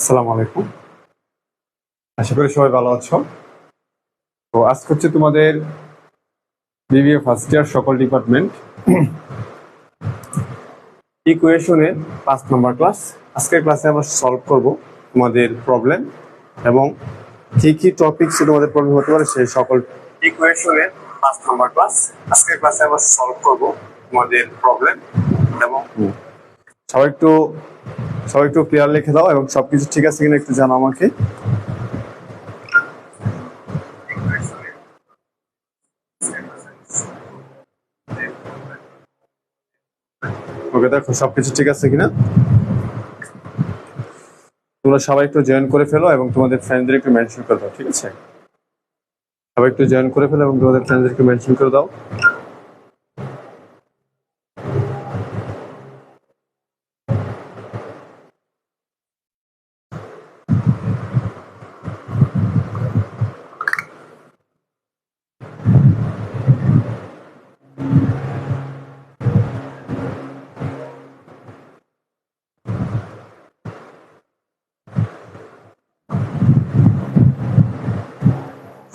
আসসালামু আলাইকুম। আশা করি সবাই ভালো আছো। তো আজকে হচ্ছে তোমাদের বিবিএ ফার্স্ট ইয়ার সকল ডিপার্টমেন্ট ইকুয়েশনের 5 নম্বর ক্লাস। আজকের ক্লাসে আমরা সলভ করব তোমাদের প্রবলেম এবং কি কি টপিকসে তোমাদের প্রবলেম হতে পারে সেই সকল ইকুয়েশনের 5 নম্বর ক্লাস। আজকের ক্লাসে আমরা সলভ করব তোমাদের প্রবলেম এবং সবাই একটু ক্লিয়ার লিখে দাও এবং সবকিছু ঠিক আছে কিনা একটু জানাও আমাকে। ওকে, দেখো সবকিছু ঠিক আছে কিনা। তোমরা সবাই একটু জয়েন করে ফেলো এবং তোমাদের ফ্রেন্ডদের একটু মেনশন করে দাও, ঠিক আছে? সবাই একটু জয়েন করে ফেলো এবং তোমাদের ফ্রেন্ডদেরকে মেনশন করে দাও।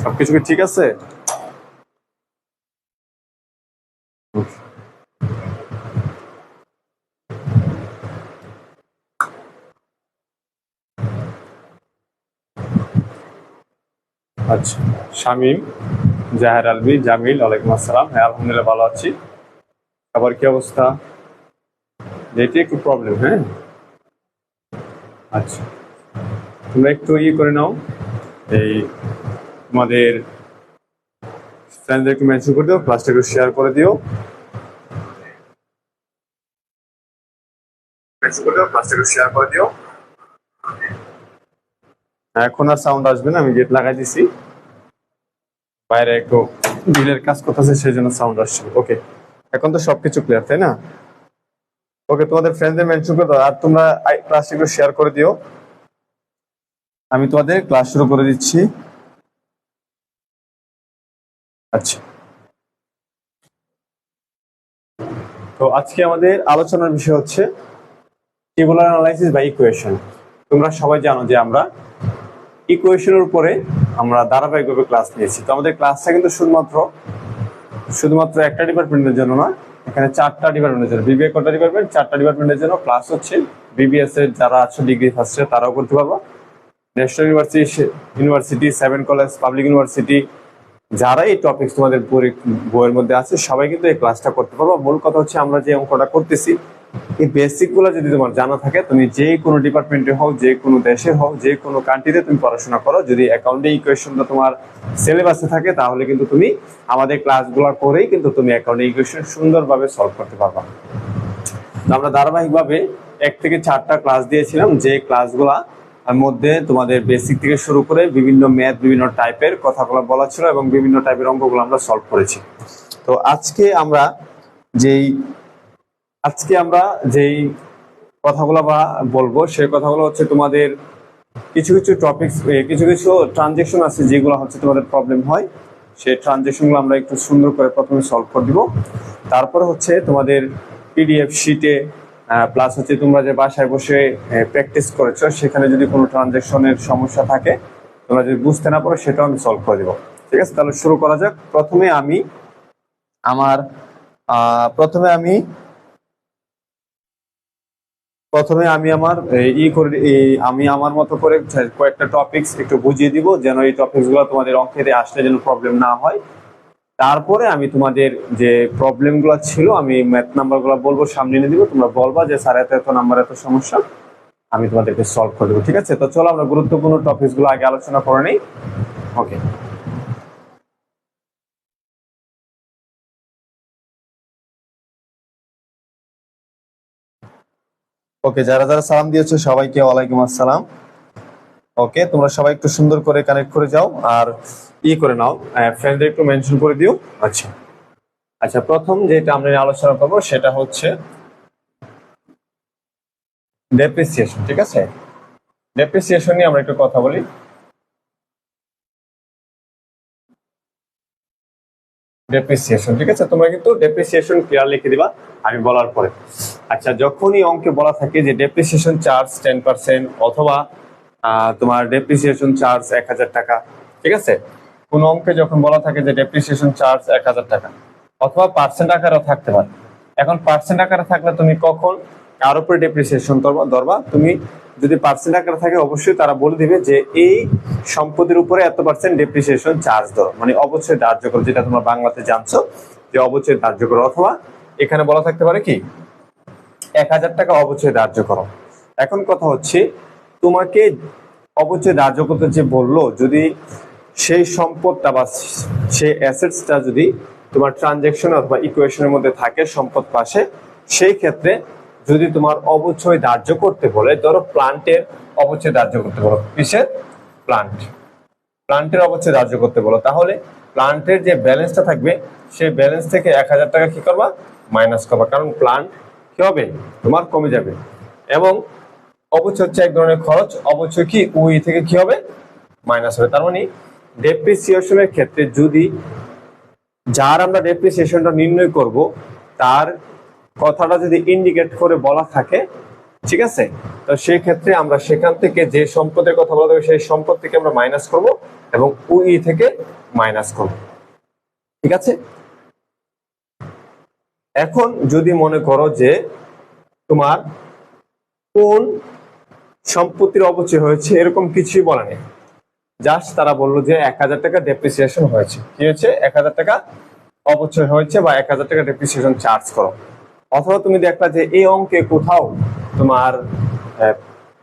সবকিছু কি ঠিক আছে? আচ্ছা, শামীম, জাহের আলভি, জামিল, ওয়ালাইকুম আসসালাম। হ্যাঁ, আলহামদুলিল্লাহ ভালো আছি। আবার কি অবস্থা? এটি একটু প্রবলেম। হ্যাঁ, আচ্ছা, তোমরা একটু করে নাও, এই তোমাদের ফ্রেন্ডদের একটু মেনশন করে দিও, ক্লাসটা একটু শেয়ার করে দিও। এখন আর সাউন্ড আসবে না, আমি গেট লাগাই দিছি। বাইরে একটু বিলের কাজ করতেছে, সেই জন্য সাউন্ড আসছে। ওকে, এখন তো সবকিছু ক্লিয়ার, তাই না? ওকে, তোমাদের ফ্রেন্ডদের মেনশন করে দাও আর তোমরা ক্লাসটা একটু শেয়ার করে দিও। আমি তোমাদের ক্লাস শুরু করে দিচ্ছি। আচ্ছা, তো আজকে আমাদের আলোচনার বিষয় হচ্ছে টেবুলার অ্যানালাইসিস বা ইকুয়েশন। তোমরা সবাই জানো যে আমরা ইকুয়েশনের উপরে আমরা ধারাবাহিকভাবে ক্লাস নিয়েছি। তো আমাদের ক্লাসটা কিন্তু শুধুমাত্র একটা ডিপার্টমেন্টের জন্য না, এখানে 4টা ডিপার্টমেন্টের জন্য। বিবিএ কটা ডিপার্টমেন্ট? 4টা ডিপার্টমেন্টের জন্য ক্লাস হচ্ছে। বিবিএস এর যারা আছে ডিগ্রি ফার্স্ট ইয়ার তারাও করতে পারবো। National university, 7 college, public university, যারা এই টপিক তোমাদের বইয়ের মধ্যে আছে সবাই কিন্তু এই ক্লাসটা করতে পারবো। মূল কথা হচ্ছে আমরা যে অঙ্কটা করতেছি এই বেসিক গুলো যদি তোমার জানা থাকে, তুমি যে কোনো ডিপার্টমেন্টে হোক, যে কোনো দেশে হোক, যে কোনো কান্ট্রিতে তুমি পড়াশোনা করো, যদি অ্যাকাউন্টে ইকুয়েশনটা তোমার সিলেবাসে থাকে তাহলে কিন্তু তুমি আমাদের ক্লাসগুলো করেই কিন্তু তুমি অ্যাকাউন্টে ইকুয়েশন সুন্দরভাবে সলভ করতে পারবা। আমরা ধারাবাহিকভাবে 1 থেকে 4টা ক্লাস দিয়েছিলাম, যে ক্লাসগুলা মধ্যে তোমাদের বেসিক থেকে শুরু করে বিভিন্ন ম্যাথ, বিভিন্ন টাইপের কথাগুলো বলা ছিল এবং বিভিন্ন টাইপের অঙ্কগুলো আমরা সলভ করেছি। তো আজকে আমরা যেই কথাগুলো বলবো সেই কথাগুলো হচ্ছে তোমাদের কিছু টপিকস, কিছু ট্রানজেকশন আছে যেগুলো হচ্ছে তোমাদের প্রবলেম হয়। সেই ট্রানজেকশনগুলো আমরা একটু সুন্দর করে প্রথমে সলভ করে দিব। তারপরে হচ্ছে তোমাদের পিডিএফ শিটে প্লাস হচ্ছে তোমরা যে বাসায় বসে প্র্যাকটিস করেছো সেখানে যদি কোনো ট্রানজেকশনের সমস্যা থাকে, তোমরা যদি বুঝতে না পারো সেটাও আমি সলভ করে দিব। ঠিক আছে, তাহলে শুরু করা যাক। প্রথমে আমি আমার আমি আমার মতো করে কয়েকটা টপিকস একটু বুঝিয়ে দিব, যেন এই টপিকস গুলো তোমাদের অঙ্কে আসলে যেন প্রবলেম না হয়। তারপরে আমি তোমাদের যে প্রবলেম গুলো ছিল আমি ম্যাথ নাম্বার গুলো বলবো, সামনে এনে দিব, তোমরা বলবা যে স্যার এত নাম্বার এত সমস্যা, আমি তোমাদেরকে সলভ করে দেবো। ঠিক আছে, তো চলো আমরা গুরুত্বপূর্ণ টপিকস গুলো আগে আলোচনা করে নিই। ওকে, যারা যারা সালাম দিয়েছো সবাইকে ওয়ালাইকুম আসসালাম। ওকে, তোমরা সবাই একটু সুন্দর করে কানেক্ট করে যাও আর করে নাও, ফ্রেন্ডদের একটু মেনশন করে দিও। আচ্ছা আচ্ছা, প্রথম যেটা আমরা আলোচনা করবো সেটা হচ্ছে ডেপ্রিসিয়েশন। ঠিক আছে, ডেপ্রিসিয়েশন নিয়ে আমরা একটু কথা বলি। ডেপ্রিসিয়েশন, ঠিক আছে, তোমরা কিন্তু ডেপ্রিসিয়েশন ক্লিয়ার লিখে দিবা আমি বলার পরে। আচ্ছা, যখনই অঙ্কে বলা থাকে যে ডেপ্রিসিয়েশন চার্জ 10% অথবা তোমার ডেপ্রিসিয়েশন চার্জ 1000 টাকা, ঠিক আছে। কোন অঙ্কে যখন বলা থাকে যে ডেপ্রিসিয়েশন চার্জ 1000 টাকা, অথবা পার্সেন্ট আকারেও থাকতে পারে। এখন পার্সেন্ট আকারে থাকলে তুমি কখন কার উপরে ডেপ্রিসিয়েশন ধরবা, তুমি যদি পার্সেন্ট আকারে থাকে অবশ্যই তারা বলে দিবে যে এই সম্পত্তির উপরে এত পার্সেন্ট ডেপ্রিসিয়েশন চার্জ ধরো, মানে অবশ্যই ধার্য করো, যেটা তোমরা বাংলাতে জানছো যে অবশ্যই ধার্য করো। অথবা এখানে বলা থাকতে পারে কি 1000 টাকা অবশ্যই ধার্য করো। এখন কথা হচ্ছে তোমাকে অবশ্যই ধার্য করতে যে বললো, যদি সেই সম্পদটা বা সেই অ্যাসেটসটা যদি তোমার ট্রানজ্যাকশন অথবা ইকুয়েশনের মধ্যে থাকে সম্পদ পাশে, সেই ক্ষেত্রে যদি তোমার অবশ্যই ধার্য করতে বলে, ধরো প্লান্টের অবশ্যই ধার্য করতে বলো, কিসের প্লান্টের অবশ্যই ধার্য করতে বলো, তাহলে প্লান্টের যে ব্যালেন্সটা থাকবে সেই ব্যালেন্স থেকে 1000 টাকা কি করবা, মাইনাস করবা, কারণ প্লান্ট কি হবে তোমার কমে যাবে। এবং অবশ্যই হচ্ছে এক ধরনের খরচ, অবশ্যই কি ওই থেকে কি হবে মাইনাস হবে। তার মানে ডেপ্রিসিয়েশনের ক্ষেত্রে যদি যার আমরা ডেপ্রিসিয়েশনটা নির্ণয় করব তার কথাটা যদি ইন্ডিকেট করে বলা থাকে, ঠিক আছে, তো সেই ক্ষেত্রে আমরা সেখান থেকে যে সম্পদের কথা বলা থাকবে সেই সম্পদ থেকে আমরা মাইনাস করব এবং ওই থেকে মাইনাস করব, ঠিক আছে। এখন যদি মনে করো যে তোমার কোন সম্পত্তির অবচয় হয়েছে এরকম কিছুই বলা নেই, জাস্ট তারা বললো যে 1000 টাকা ডেপ্রিসিয়েশন হয়েছে, কি হয়েছে 1000 টাকা অবচয় হয়েছে বা 1000 টাকা ডেপ্রিসিয়েশন চার্জ করো। অথবা তুমি দেখলা যে এই অঙ্কে কোথাও তোমার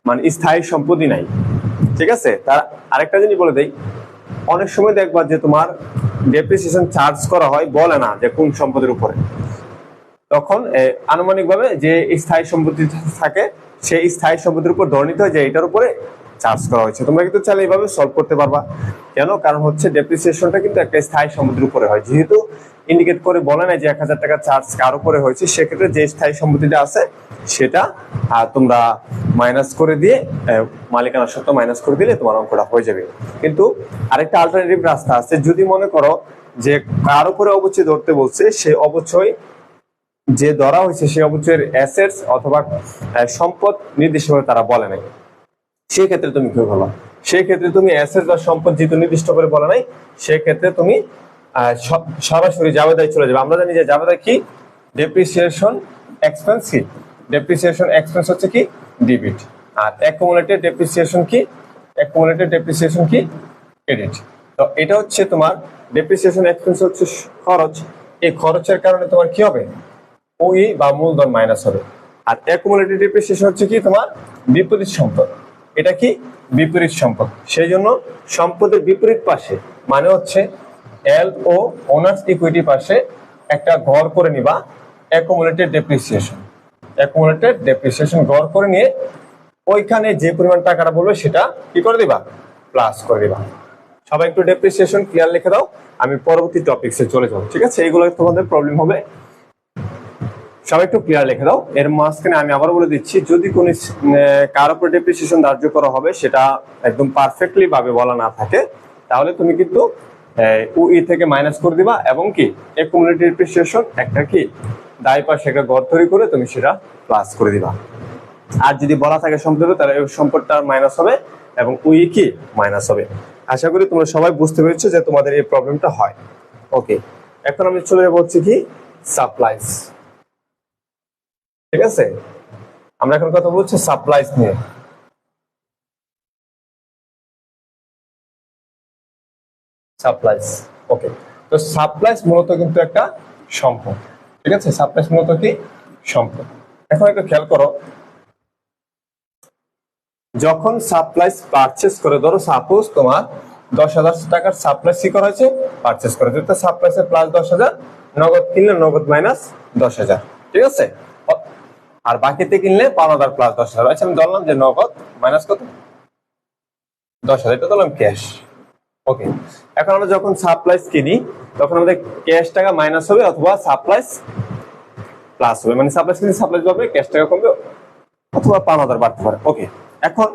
মানে স্থায়ী সম্পত্তি নাই, ঠিক আছে। তার আরেকটা জিনিস বলে দেই, অনেক সময় দেখবা যে তোমার ডেপ্রিসিয়েশন চার্জ করা হয় বলে না যে কোন সম্পদের উপরে, তখন আনুমানিকভাবে যে স্থায়ী সম্পত্তি থাকে সেই স্থায়ী সম্পত্তির উপর ধরে নিতে হয় যে এটার উপরে চার্জ করা হয়েছে। তোমরা কিন্তু চাইলে এইভাবে সলভ করতে পারবা। কেন? কারণ হচ্ছে ডেপ্রিসিয়েশনটা কিন্তু একটা স্থায়ী সম্পত্তির উপরে হয়, যেহেতু ইন্ডিকেট করে বলে না যে 1000 টাকা চার্জ কার উপরে হয়েছে, সেক্ষেত্রে যে স্থায়ী সম্পত্তিটা আছে সেটা তোমরা মাইনাস করে দিয়ে মালিকানা সত্ত্ব মাইনাস করে দিলে তোমার অঙ্কটা হয়ে যাবে। কিন্তু আরেকটা অল্টারনেটিভ রাস্তা আছে, যদি মনে করো যে কার উপরে অবশ্যই ধরতে বলছে, সে অবশ্যই যে ধরা হয়েছে সে অবশ্যই অ্যাসেটস অথবা সম্পদ নির্দিষ্টভাবে তারা বলে নাই, সেই ক্ষেত্রে তুমি কি বলো, সেই ক্ষেত্রে তুমি অ্যাসেটস বা সম্পদ যেহেতু নির্দিষ্ট করে বলে নাই, সেই ক্ষেত্রে তুমি সরাসরি জাবেদায় চলে যাবে। আমরা জানি যে জাবেদা কি, ডেপ্রিসিয়েশন এক্সপেন্স কি, ডেপ্রিসিয়েশন এক্সপেন্স হচ্ছে কি ডেবিট, আর অ্যাকুমুলেটেড ডেপ্রিসিয়েশন কি, অ্যাকুমুলেটেড ডেপ্রিসিয়েশন কি ক্রেডিট। তো এটা হচ্ছে তোমার ডেপ্রিসিয়েশন এক্সপেন্স হচ্ছে খরচ, এই খরচের কারণে তোমার কি হবে, ওই বা মূলধন মাইনাস হবে। আর অ্যাকুমুলেটেড ডেপ্রিসিয়েশন হচ্ছে কি তোমার বিপরীত সম্পদ, এটা কি বিপরীত সম্পদ, সেই জন্য সম্পদের বিপরীত পাশে মানে হচ্ছে এল ও ওনার্স ইকুইটি পাশে একটা ঘর করে নিবা অ্যাকুমুলেটেড ডেপ্রিসিয়েশন, অ্যাকুমুলেটেড ডেপ্রিসিয়েশন ঘর করে নিয়ে ওইখানে যে পরিমাণ টাকাটা বলবে সেটা কি করে দিবা, প্লাস করে দিবা। সবাই একটু ডেপ্রিসিয়েশন ক্লিয়ার লিখে দাও, আমি পরবর্তী টপিকসে চলে যাবো, ঠিক আছে। এইগুলো তোমাদের প্রবলেম হবে, সবাই একটু ক্লিয়ার লিখে দাও। এর মাঝখানে আমি আবার বলে দিচ্ছি, যদি কোন কার উপর ডেপ্রিসিয়েশন ধার্য করা হবে সেটা একদম পারফেক্টলি ভাবে বলা না থাকে, তাহলে তুমি কিন্তু ওই থেকে মাইনাস করে দিবা এবং কি অ্যাকুমুলেটেড ডেপ্রিসিয়েশন একটা কি দায় পাশে একটা ঘর তৈরি করে তুমি সেটা প্লাস করে দিবা। আর যদি বলা থাকে সম্পদ, তাহলে এই সম্পদটা মাইনাস হবে এবং ওই কি মাইনাস হবে। আশা করি তোমরা সবাই বুঝতে পেরেছো যে তোমাদের এই প্রবলেমটা হয়। ওকে, এখন আমি চলে যাবো হচ্ছে কি সাপ্লাইস, ঠিক আছে। আমরা এখন কথা বলছি সাপ্লাইস নিয়ে। সাপ্লাইস, ওকে। তো সাপ্লাইস মূলত কিন্তু একটা সম্পদ, ঠিক আছে। সাপ্লাইস মূলত কি সম্পদ। এখন একটু খেয়াল করো, যখন সাপ্লাইস পারচেস করে, ধরো সাপোজ তোমার 10,000 টাকার সাপ্লাইস কি করা হয়েছে, পারচেস করে, যেটা সাপ্লাইসে প্লাস 10,000, নগদ কিনলে নগদ মাইনাস 10,000, ঠিক আছে। আর বাকিতে কিনলে 5,000 প্লাস 10,000। আচ্ছা, আমি ধরলাম যে নগদ মাইনাস কত 10,000, এটা ধরলাম ক্যাশ। ওকে, এখন আমরা যখন সাপ্লাইস কিনি তখন আমাদের ক্যাশ টাকা মাইনাস হবে অথবা সাপ্লাইস প্লাস হবে, মানে সাপ্লাইস কিনলে সাপ্লাইস পাবে, ক্যাশ টাকা কমবে অথবা 5,000 বাড়তে পারে। ওকে, এখন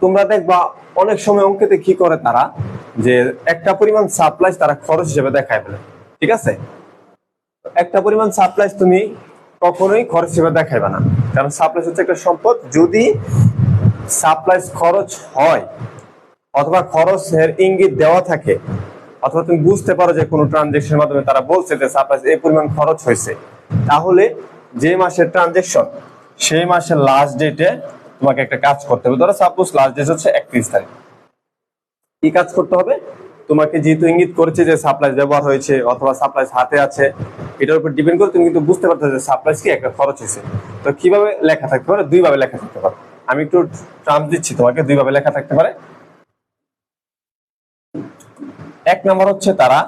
তোমরা দেখবা অনেক সময় অঙ্কেতে কি করে তারা, যে একটা পরিমাণ সাপ্লাইস তারা খরচ হিসেবে দেখায় ফেলে, ঠিক আছে। একটা পরিমাণ সাপ্লাইস তুমি কখনোই খরচ হিসেবে দেখাইবা না, কারণ সাপ্লাইস হচ্ছে একটা সম্পদ। যদি সাপ্লাইস খরচ হয় অথবা খরচের ইঙ্গিত দেওয়া থাকে অথবা তুমি বুঝতে পারো যে কোনো ট্রানজেকশনের মাধ্যমে তারা বলছে যে সাপ্লাইস এই পরিমাণ খরচ হয়েছে, তাহলে যে মাসের ট্রানজেকশন সেই মাসের লাস্ট ডেটে তোমাকে একটা কাজ করতে হবে। ধরো সাপোজ লাস্ট ডেট হচ্ছে 31 তারিখ। কি কাজ করতে হবে? তোমাকে যেহেতু ইঙ্গিত করেছে যে সাপ্লাইস ব্যবহার হয়েছে অথবা সাপ্লাইস হাতে আছে, এটার উপর ডিপেন্ড করে তুমি কিন্তু বুঝতে পারছো যে সাপ্লাইস কি একটা খরচ হয়েছে। তো কিভাবে লেখা থাকতে পারে? দুই ভাবে লেখা থাকতে পারে। আমি একটু টার্ম দিচ্ছি তোমাকে, দুই ভাবে লেখা থাকতে পারে। এক নম্বর হচ্ছে তারা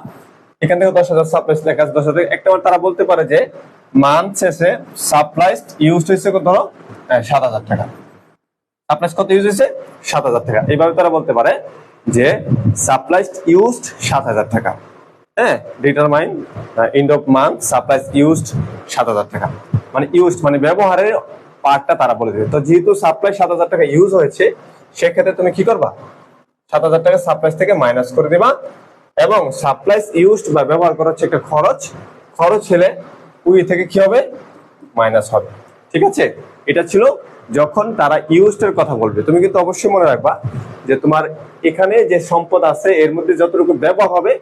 এখান থেকে 10,000 সাপ্লাইস লেখা আছে 10,000। এক নম্বর তারা বলতে পারে যে মান্থ শেষে সাপ্লাইস ইউজ হয়েছে ধরো 7,000 টাকা। সাপ্লাইস কত ইউজ হয়েছে? 7,000 টাকা। এইভাবে তারা বলতে পারে যে সাপ্লাইস ইউজড 7,000 টাকা। হ্যাঁ, determine end of month supplies used 7,000 টাকা, মানে ইউজড মানে ব্যবহারের পার্টটা তারা বলে দেবে। তো যেহেতু সাপ্লাই 7,000 টাকা ইউজ হয়েছে, সেক্ষেত্রে তুমি কি করবা? 7,000 টাকা সাপ্লাইস থেকে মাইনাস করে দিবা, এবং সাপ্লাইস ইউজড বা ব্যবহার করা হচ্ছে একটা খরচ। খরচ হলে ওই থেকে কি হবে? মাইনাস হবে। ঠিক আছে, এটা ছিল যখন তারা ইউজড এর কথা বলবে। তুমি কিন্তু অবশ্যই মনে রাখবা যে তোমার এখানে যে সম্পদ আছে এর মধ্যে যতটুকু ব্যবহার হবে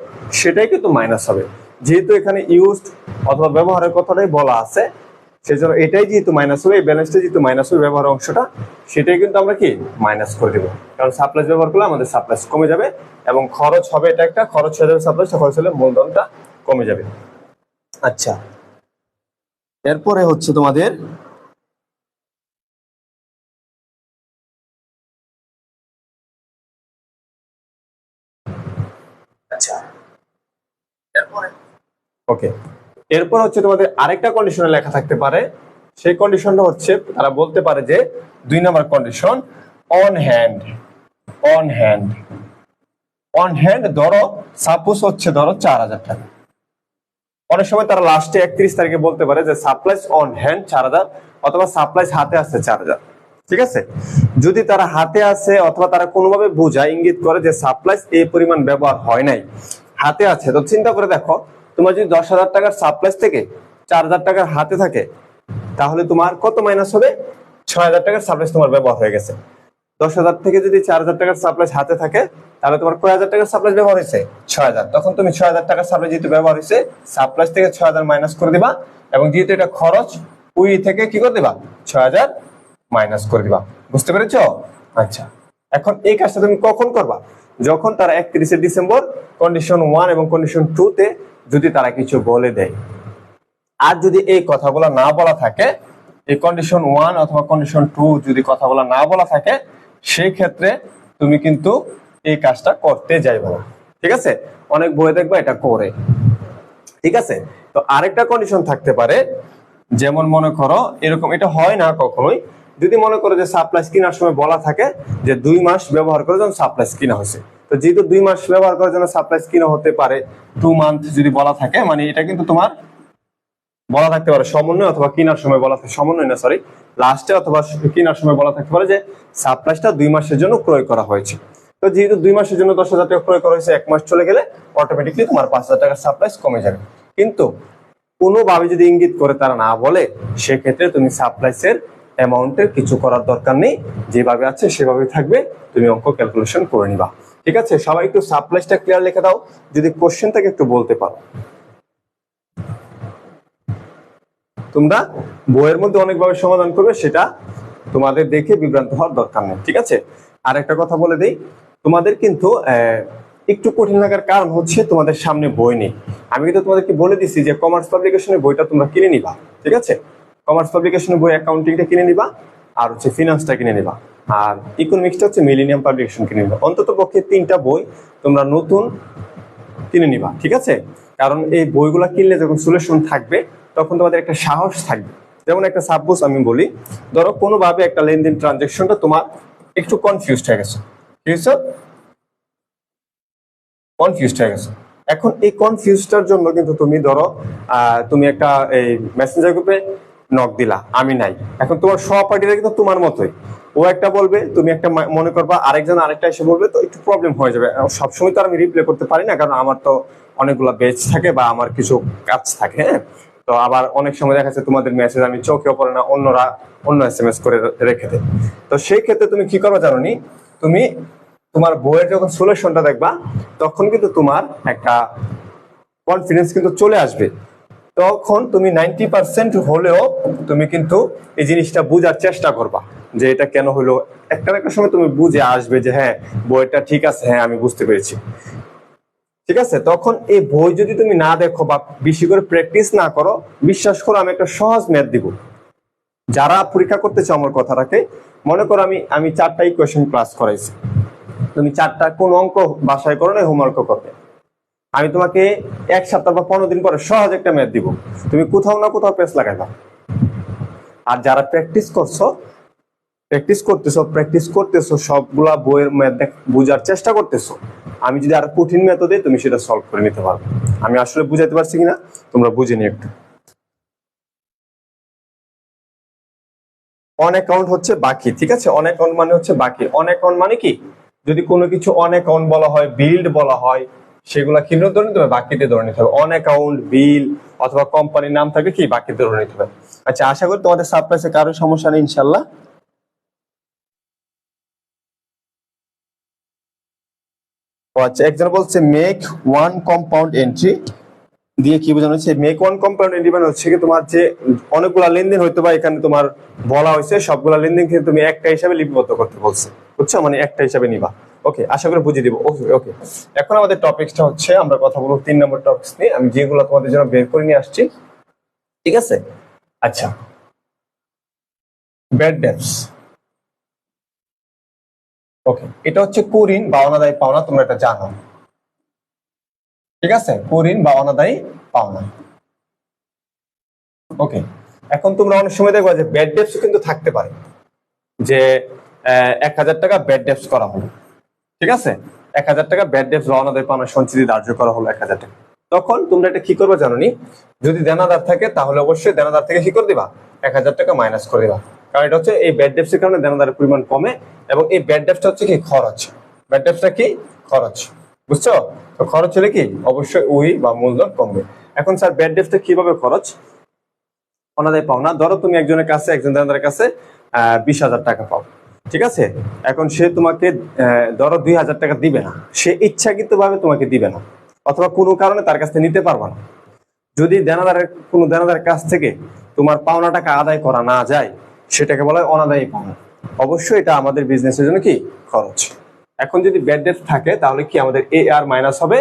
সেটাই কিন্তু মাইনাস হবে। যেহেতু এখানে ইউজড অথবা ব্যবহারের কথাটাই বলা আছে, সেজন্য এটাই যেহেতু মাইনাস হবে, এই ব্যালেন্সটা যেহেতু মাইনাস হবে, ব্যবহার অংশটা সেটাই কিন্তু আমরা কি মাইনাস করে দেবো। কারণ সাপ্লাইস ব্যবহার করলে আমাদের সাপ্লাইস কমে যাবে এবং খরচ হবে, এটা একটা খরচ হয়ে যাবে। সাপ্লাইসটা খরচ হলে মূলধনটা কমে যাবে। আচ্ছা, এরপরে হচ্ছে তোমাদের আচ্ছা ওকে, এরপর হচ্ছে তোমাদের আরেকটা কন্ডিশনে লেখা থাকতে পারে। সেই কন্ডিশনটা হচ্ছে তারা বলতে পারে যে 2 number condition on hand. On hand, on hand ধরো সাপোজ হচ্ছে ধরো 4,000 টাকা। অনেক সময় তারা লাস্টে 31 তারিখে বলতে পারে যে সাপ্লাইস অন হ্যান্ড 4,000 অথবা সাপ্লাইস হাতে আছে 4,000। ঠিক আছে, যদি তারা হাতে আছে অথবা তারা কোনোভাবে বোঝায় ইঙ্গিত করে যে সাপ্লাইস এই পরিমাণ ব্যবহার হয় নাই, হাতে আছে, তো চিন্তা করে দেখো তোমার যদি 10,000 টাকার সাপ্লাইস থেকে 4,000 টাকার হাতে থাকে, তাহলে তোমার কত মাইনাস হবে? 6,000 টাকার সাপ্লাইস তোমার ব্যবহার হয়ে গেছে। 10,000 থেকে যদি 4,000 টাকার সাপ্লাইস হাতে থাকে, তাহলে তোমার কয় হাজার টাকার সাপ্লাইস ব্যবহার হয়েছে? 6,000। তখন তুমি 6,000 টাকার সাপ্লাইস যেহেতু ব্যবহার হয়েছে, সাপ্লাইস থেকে 6,000 মাইনাস করে দিবা, এবং যেহেতু এটা খরচ, ওই থেকে কি করে দিবা? 6,000 মাইনাস করে দিবা। বুঝতে পেরেছো? আচ্ছা, এখন এই কাজটা তুমি কখন করবা? যখন তারা 31শে ডিসেম্বর কন্ডিশন 1 এবং কন্ডিশন 2 তে যদি তারা কিছু বলে দেয়। আর যদি এই কথাগুলো না বলা থাকে, এই কন্ডিশন 1 অথবা কন্ডিশন 2 যদি কথাগুলো না বলা থাকে, সেই ক্ষেত্রে তুমি কিন্তু এই কাজটা করতে যাইবে না। ঠিক আছে, অনেক বই দেখবা এটা করে। ঠিক আছে, তো আরেকটা কন্ডিশন থাকতে পারে, যেমন মনে করো এরকম, এটা হয় না কখনোই, যদি মনে করো যে সাপ্লাইস কেনার সময় বলা থাকে যে 2 মাস ব্যবহার করে যখন সাপ্লাইস কিনা হয়েছে, তো যেহেতু 2 মাস ব্যবহার করার জন্য সাপ্লাইস কিনা হতে পারে, 2 মান্থ যদি বলা থাকে, মানে এটা কিন্তু তোমার বলা থাকতে পারে সমন্বয়, অথবা কিনার সময় বলা থাকে সমন্বয় না, সরি, লাস্টে অথবা কিনার সময় বলা থাকতে পারে যে সাপ্লাইসটা 2 মাসের জন্য ক্রয় করা হয়েছে। তো যেহেতু 2 মাসের জন্য 10,000 টাকা ক্রয় করা হয়েছে, 1 মাস চলে গেলে অটোমেটিকলি তোমার 5,000 টাকার সাপ্লাইস কমে যাবে। কিন্তু কোনোভাবে যদি ইঙ্গিত করে তারা না বলে, সেক্ষেত্রে তুমি সাপ্লাইসের অ্যামাউন্টের কিছু করার দরকার নেই, যেভাবে আছে সেভাবে থাকবে, তুমি অঙ্ক ক্যালকুলেশন করে নিবা। ঠিক আছে, সবাই একটু সাপ্লাইসটা ক্লিয়ার লিখে দাও, যদি কোশ্চেন থাকে একটু বলতে পারো। তোমরা বইয়ের মধ্যে অনেকভাবে সমাধান করবে, সেটা তোমাদের দেখে বিভ্রান্ত হওয়ার দরকার নেই। ঠিক আছে, আর একটা কথা বলে দেই, তোমাদের কিন্তু একটু কঠিন লাগার কারণ হচ্ছে তোমাদের সামনে বই নেই। আমি কিন্তু তোমাদেরকে বলে দিছি যে কমার্স পাবলিকেশনের বইটা তোমরা কিনে নিবা। ঠিক আছে, কমার্স পাবলিকেশনের বই অ্যাকাউন্টিংটা কিনে নিবা, আর হচ্ছে ফিনান্সটা কিনে নিবা, আর ইকোনমিক্সটা হচ্ছে মিলেনিয়াম পাবলিকেশন কিনে নিবা। অন্তত পক্ষে 3টা বই তোমরা নতুন কিনে নিবা। ঠিক আছে, কারণ এই বইগুলা কিনলে যখন সলিউশন থাকবে, তখন তোমাদের একটা সাহস থাকবে। যেমন একটা সাপোজ আমি বলি, ধরো কোনোভাবে একটা লেনদেন ট্রানজাকশনটা তোমার একটু কনফিউজড হয়ে গেছে। ঠিক আছে, কনফিউজড হয়ে গেছে। এখন এই কনফিউজটার জন্য কিন্তু তুমি ধরো তুমি একটা এই মেসেঞ্জার গ্রুপে নক দিলা, আমি নাই। এখন তোমার সহপাঠীরা কিন্তু তোমার মতোই, ও একটা বলবে, তুমি একটা মনে করবা, আরেকজন আরেকটা এসে বলবে, তো একটু প্রবলেম হয়ে যাবে। সবসময় তো আমি রিপ্লাই করতে পারি না, কারণ আমার তো অনেকগুলো বেচ থাকে বা আমার কিছু কাজ থাকে। হ্যাঁ, তো আবার অনেক সময় দেখা যাচ্ছে তোমাদের মেসেজ আমি চোখেও পড়ে না, অন্যরা অন্য SMS করে রেখে দেয়। তো সেই ক্ষেত্রে তুমি কি করবে জানো নি, তুমি তোমার বইয়ের যখন সলিউশনটা দেখবা তখন কিন্তু তোমার একটা কনফিডেন্স কিন্তু চলে আসবে। তখন তুমি 90% হলেও তুমি কিন্তু এই জিনিসটা বোঝার চেষ্টা করবা যে এটা কেন হলো। একটা না একটা সময় তুমি বুঝে আসবে যে হ্যাঁ বইটা ঠিক আছে, হ্যাঁ আমি বুঝতে পেরেছি। ঠিক আছে, তখন এই বই যদি তুমি না দেখো বা বেশি করে প্র্যাকটিস না করো, বিশ্বাস করো আমি একটা সহজ ম্যাথ দিব, যারা পরীক্ষা করতেছে আমার কথাটাকে মনে করো আমি 4টা ইকুয়েশন ক্লাস করাইছি, তুমি 4টা কোন অঙ্ক বাসায় করো না হোমওয়ার্ক করবে, আমি তোমাকে 1 সপ্তাহ বা 15 দিন পরে সহজ একটা ম্যাথ দিব, তুমি কোথাও না কোথাও পেস লাগাইবা। আর যারা প্র্যাকটিস করতেছো সবগুলা বইয়ের ম্যাথ বোঝার চেষ্টা করতেছো, আমি যদি আর কঠিন ম্যাথ দিই তুমি সেটা সলভ করে নিতে পারবে। আমি আসলে বুঝাইতে পারছি কিনা তোমরা বুঝে নিও একটু। অন অ্যাকাউন্ট হচ্ছে বাকি, ঠিক আছে, অন অ্যাকাউন্ট মানে হচ্ছে বাকি। অন অ্যাকাউন্ট মানে কি, যদি কোনো কিছু অন অ্যাকাউন্ট বলা হয়, বিল্ড বলা হয়, সেগুলা কি ধরে নিতে হবে, বাকিতে ধরে নিতে হবে। অন অ্যাকাউন্ট, বিল অথবা কোম্পানির নাম থাকে কি বাকিতে ধরে নিতে হবে। আচ্ছা, আশা করি তোমাদের সাপ্লাইসে কারো সমস্যা নেই ইনশাল্লাহ। আচ্ছা, একজন বলছে মেক ওয়ান কম্পাউন্ড এন্ট্রি দিয়ে কি বোঝানো হচ্ছে, মেক ওয়ান কম্পাউন্ড এন্ট্রি মানে হচ্ছে কি তোমার যে অনেকগুলা লেনদেন হইতো বা এখানে তোমার বলা হয়েছে সবগুলা লেনদেন কিন্তু তুমি একটা হিসাবে লিপিবদ্ধ করতে বলছে, বুঝছো, মানে একটা হিসাবে নিবা। ওকে, আশা করি বুঝিয়ে দিব। ওকে ওকে, এখন আমাদের টপিকটা হচ্ছে আমরা কথা বলবো 3 নম্বর টপিক নিয়ে, আমি যেগুলো তোমাদের জন্য বের করে নিয়ে আসছি, ঠিক আছে। আচ্ছা, ব্যাড ডেটস। ওকে, এটা হচ্ছে কুঋণ বা অনাদায়ী পাওনা, তোমরা এটা জানো, ঠিক আছে, কুঋণ বা অনাদায়ী পাওনা। ওকে, এখন তোমরা অনেক সময় দেখবা যে ব্যাড ডেটস কিন্তু থাকতে পারে, যে 1000 টাকা ব্যাড ডেটস করা হলো, ঠিক আছে, 1000 টাকা ব্যাড ডেটস বা অনাদায়ী পাওনা সঞ্চিতি ধার্য করা হলো 1000 টাকা। তখন তোমরা এটা কি করবে জানো নি, যদি দেনাদার থাকে তাহলে অবশ্যই দেনাদার থেকে কি করে দিবা, 1000 টাকা মাইনাস করে দিবা। কারণ এটা হচ্ছে এই ব্যাড ডেটস এর কারণে দেনাদারের পরিমাণ কমে, এবং এই ব্যাড ডেটসটা হচ্ছে কি খরচ, ব্যাড ডেটসটা কি খরচ, বুঝছো। তো খরচ হলে কি অবশ্যই ওই বা মূলধন কমবে। এখন স্যার ব্যাড ডেটসটা কিভাবে খরচ, অনাদায় পাও না, ধরো তুমি একজনের কাছে একজন দেনাদারের কাছে 20,000 টাকা পাও, ঠিক আছে। এখন সে তোমাকে ধরো 2,000 টাকা দিবে না, সে ইচ্ছাকৃত ভাবে তোমাকে দিবে না, অথবা কোনো কারণে তার কাছ থেকে নিতে পারবা না। যদি কোনো দেনাদারের কাছ থেকে তোমার পাওনা টাকা আদায় করা না যায়, সেটাকে বলা হয় অনাদায়ী পাওনা। অবশ্যই এটা আমাদের বিজনেসের জন্য কি খরচ। এখন যদি ব্যাড ডেট থাকে তাহলে কি আমাদের এ আর মাইনাস হবে,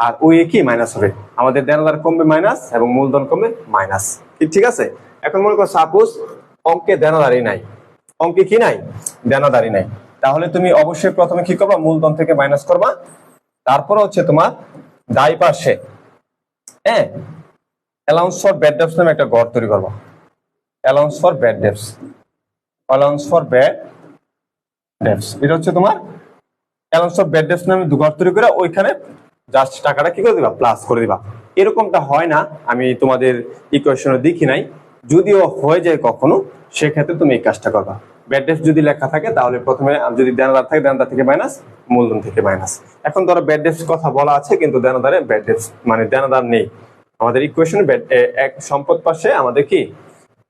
আর ওই এ কি মাইনাস হবে, আমাদের দেনাদার কমবে মাইনাস এবং মূলধন কমবে মাইনাস, ঠিক আছে। এখন মনে করো সাপোজ অঙ্কে দেনাদারি নাই, অঙ্কে কি নাই, দেনাদারি নাই, তাহলে তুমি অবশ্যই প্রথমে কি করবা, মূলধন থেকে মাইনাস করবা, তারপর হচ্ছে তোমার দায় পাশে হ্যাঁ অ্যালাউন্স ফর ব্যাড ডেটস নামে একটা ঘর তৈরি করবা। Allowance for bad dates, allowance for bad dates, এটা হচ্ছে তোমার অ্যালাউন্স ফর ব্যাড ডেটস নামে ঘর তৈরি করে ওইখানে জাস্ট টাকাটা কি করে দিবা, প্লাস করে দিবা। এরকমটা হয় না, আমি তোমাদের ইকুয়েশনে দেখি নাই, যদিও হয়ে যায় কখনো, সেক্ষেত্রে তুমি এই কাজটা করবা। ব্যাড ডেটস যদি লেখা থাকে তাহলে প্রথমে যদি দেনাদার থাকে দেনাদার থেকে মাইনাস, মূলধন থেকে মাইনাস। এখন ধরো ব্যাড ডেটস কথা বলা আছে কিন্তু দেনাদারে ব্যাড ডেটস মানে দেনাদার নেই, আমাদের ইকুয়েশনে এক সম্পদ পাশে আমাদের কি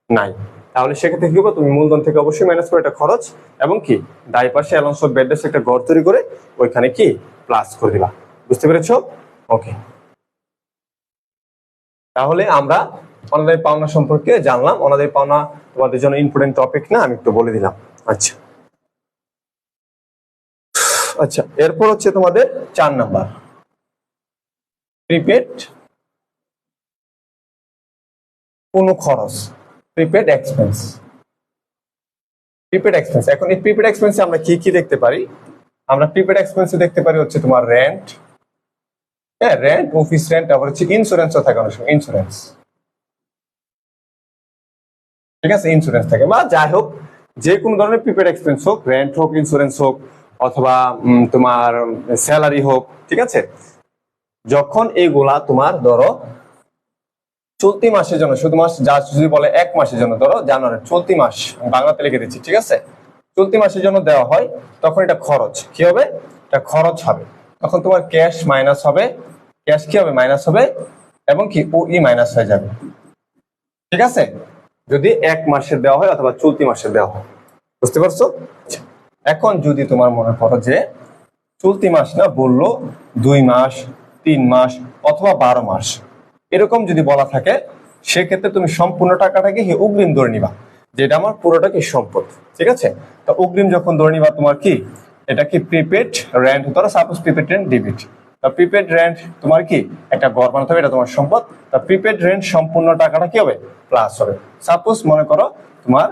নাই, তাহলে সেক্ষেত্রে কি করবো, তুমি মূলধন থেকে অবশ্যই মাইনাস করে এটা খরচ, এবং কি দায় পাশে অ্যালাউন্স অফ ব্যাড ডেটস একটা ঘর তৈরি করে ওইখানে কি প্লাস করে দিবা। বুঝতে পেরেছো? ওকে, তাহলে আমরা অনাদায়ী পাওনা সম্পর্কে জানলাম। অনাদায়ী পাওনা তোমাদের জন্য ইম্পর্টেন্ট টপিক না, আমি একটু বলে দিলাম। আচ্ছা আচ্ছা, এরপর হচ্ছে তোমাদের 4 নাম্বার প্রিপেড কোন খরচ, প্রিপেড এক্সপেন্স। প্রিপেড এক্সপেন্স, এখন এই প্রিপেড এক্সপেন্সে আমরা কি কি দেখতে পারি, আমরা প্রিপেড এক্সপেন্সে দেখতে পারি হচ্ছে তোমার রেন্ট, হ্যাঁ রেন্ট, অফিস রেন্ট, তারপর হচ্ছে ইন্স্যুরেন্সও থাকে অনেক সময়, ইন্স্যুরেন্স, ঠিক আছে, ইন্স্যুরেন্স থাকে, বা যাই হোক যে কোনো ধরনের প্রিপেড এক্সপেন্স হোক, রেন্ট হোক, ইন্স্যুরেন্স হোক, অথবা তোমার স্যালারি হোক, ঠিক আছে। যখন এইগুলা তোমার ধরো চলতি মাসের জন্য, শুধুমাত্র যা যদি বলে 1 মাসের জন্য, ধরো জানুয়ারি চলতি মাস, বাংলাতে লিখে দিচ্ছি, ঠিক আছে, চলতি মাসের জন্য দেওয়া হয়, তখন এটা খরচ কি হবে, এটা খরচ হবে। তখন তোমার ক্যাশ মাইনাস হবে, ক্যাশ কি হবে মাইনাস হবে, এবং কি ওই মাইনাস হয়ে যাবে। ঠিক আছে, যদি 1 মাসের দেওয়া হয় অথবা চলতি মাসের দেওয়া হয়। বুঝতে পারছো? এখন যদি তোমার মনে করো যে চলতি মাস না, বললো 2 মাস, 3 মাস অথবা 12 মাস, এরকম যদি বলা থাকে, সেক্ষেত্রে তুমি সম্পূর্ণ টাকাটাকে অগ্রিম ধরে নিবা, যেটা আমার পুরোটা কি সম্পদ। ঠিক আছে, তো অগ্রিম যখন ধরে নিবা, তোমার কি এটা কি প্রিপেড রেন্ট, ধরো suppose prepaid rent debit, prepaid rent তোমার কি একটা ঘর বানাতে হবে, এটা তোমার সম্পদ। প্রিপেড রেন্ট সম্পূর্ণ টাকাটা কি হবে, প্লাস হবে। সাপোজ মনে করো তোমার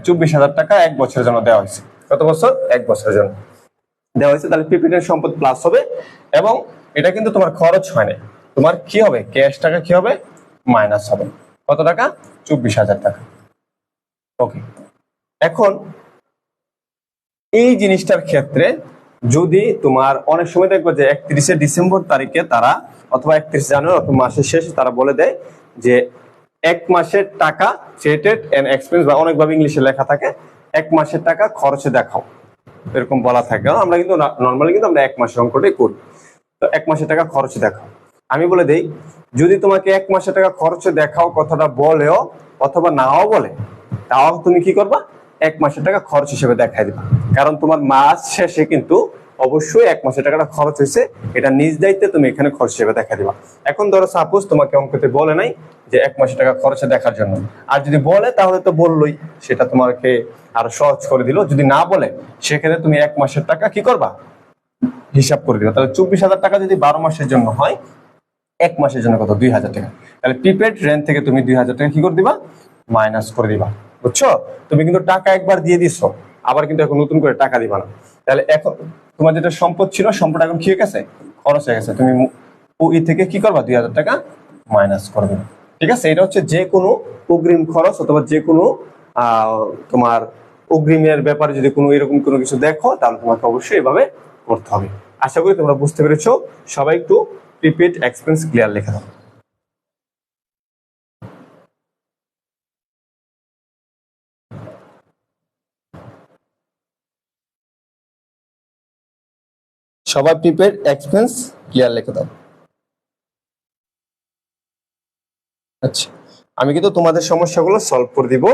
24,000 টাকা 1 বছরের জন্য দেওয়া হয়েছে। কত বছর? 1 বছরের জন্য দেওয়া হয়েছে। তাহলে প্রিপেড রেন্ট সম্পদ প্লাস হবে, এবং এটা কিন্তু তোমার খরচ হয় না, তোমার কি হবে, ক্যাশ টাকা কি হবে, মাইনাস হবে। কত টাকা? 24,000 টাকা। ওকে, এখন এই জিনিসটার ক্ষেত্রে যদি তোমার অনেক সময় দেখবো যে 31শে ডিসেম্বর তারিখে তারা, অথবা 31 জানুয়ারি অথবা মাসের শেষে তারা বলে দেয় যে 1 মাসের টাকা ট্রেটেড এন্ড এক্সপেন্স, বা অনেকভাবে ইংলিশে লেখা থাকে 1 মাসের টাকা খরচে দেখাও, এরকম বলা থাকে। কারণ আমরা কিন্তু নর্মালি কিন্তু আমরা 1 মাসের অঙ্কটাই করি। তো 1 মাসের টাকা খরচে দেখাও, আমি বলে দেই, যদি তোমাকে 1 মাসের টাকা খরচে দেখাও কথাটা বলেও অথবা নাও বলে, তাও তুমি কি করবা, 1 মাসের টাকা খরচ হিসেবে দেখাই দিবা। কারণ তোমার মাস শেষে কিন্তু অবশ্যই 1 মাসের টাকাটা খরচ হয়েছে, এটা নিজ দায়িত্বে তুমি এখানে খরচ হিসেবে দেখা দিবা। এখন ধরো সাপোজ তোমাকে অঙ্কতে বলে নাই যে 1 মাসের টাকা খরচে দেখার জন্য, আর যদি বলে তাহলে তো বললোই, সেটা তোমাকে আরো সহজ করে দিল। যদি না বলে, সেক্ষেত্রে তুমি 1 মাসের টাকা কি করবা, হিসাব করে দিবা। তাহলে 24,000 টাকা যদি 12 মাসের জন্য হয়, 1 মাসের জন্য কত, 2,000 টাকা। তাহলে প্রিপেড রেন্ট থেকে তুমি 2,000 টাকা কি করে দিবা, মাইনাস করে দিবা। বুঝছো? তুমি কিন্তু টাকা একবার দিয়ে দিছো, আবার কিন্তু এখন নতুন করে টাকা দিবা না। তাহলে এখন তোমার যেটা সম্পদ ছিল, সম্পদ এখন কি হয়ে গেছে, খরচ হয়ে গেছে। তুমি ওই থেকে কি করবা, 2,000 টাকা মাইনাস করে দিবা। ঠিক আছে, এটা হচ্ছে যে কোনো অগ্রিম খরচ অথবা যে কোনো তোমার অগ্রিমের ব্যাপারে যদি কোনো এরকম কোনো কিছু দেখো, তাহলে তোমাকে অবশ্যই এভাবে করতে হবে। আশা করি তোমরা বুঝতে পেরেছো। সবাই একটু প্রিপেড এক্সপেন্স ক্লিয়ার লেখা দাও। সবাই প্রিপেড এক্সপেন্স ক্লিয়ার লিখে দাও। আচ্ছা, আমি কিন্তু তোমাদের সমস্যাগুলো সলভ করে দিব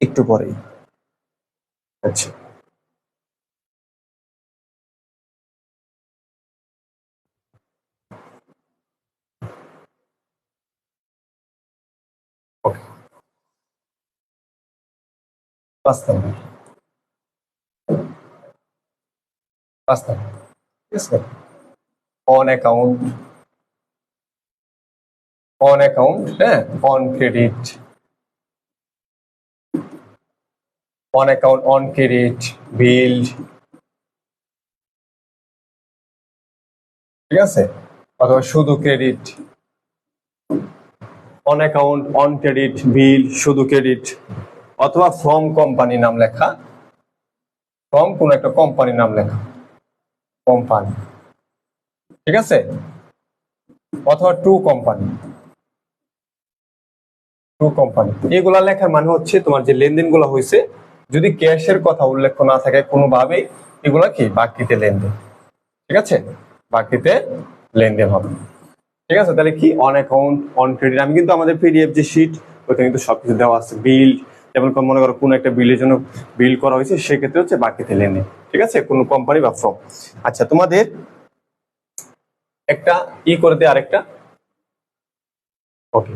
একটু পরেই। আচ্ছা, ওকে, 5 নাম্বার, 5 নাম্বার। ঠিক আছে, অন অ্যাকাউন্ট, অন অ্যাকাউন্ট, হ্যাঁ, on credit, on account, on credit, bill, ঠিক আছে, অথবা শুধু credit, on account, on credit, bill, শুধু ক্রেডিট, অথবা ফ্রম কোম্পানি নাম লেখা, ফ্রম কোন একটা কোম্পানির নাম লেখা, কোম্পানি, ঠিক আছে, অথবা টু কোম্পানি, টু কোম্পানি। এগুলা লেখার মানে হচ্ছে তোমার যে লেনদেন গুলো হয়েছে, যদি ক্যাশের কথা উল্লেখ না থাকে কোনোভাবেই, এগুলা কি বাকিতে লেনদেন। ঠিক আছে, বাকিতে লেনদেন হবে। ঠিক আছে, তাহলে কি অন অ্যাকাউন্ট, অন ক্রেডিট। আমি কিন্তু আমাদের পিডিএফ যে শিট, ওইখানে কিন্তু সবকিছু দেওয়া আছে। বিল, যেমন মনে করো কোনো একটা বিলের জন্য বিল করা হয়েছে, সেক্ষেত্রে হচ্ছে বাকিতে লেনদেন। ঠিক আছে, কোনো কোম্পানি বা ফ্রম। আচ্ছা, তোমাদের একটা করে দেয় আরেকটা। ওকে,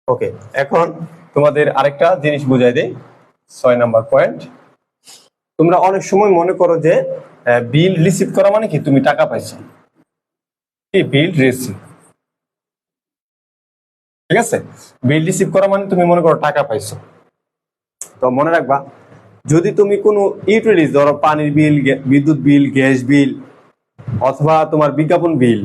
ওকে, এখন তোমাদের আরেকটা জিনিস বুঝাই দেই। 6 নাম্বার পয়েন্ট, তোমরা অনেক সময় মনে করো যে বিল রিসিভ করা মানে কি তুমি টাকা পাইছো, কি বিল রিসিভ। ঠিক আছে, বিল রিসিভ করা মানে তুমি মনে করো টাকা পাইছো। তো মনে রাখবা, যদি তুমি কোনো ইউটিলিটিস, ধরো পানির বিল, বিদ্যুৎ বিল, গ্যাস বিল, অথবা তোমার বিজ্ঞাপন বিল,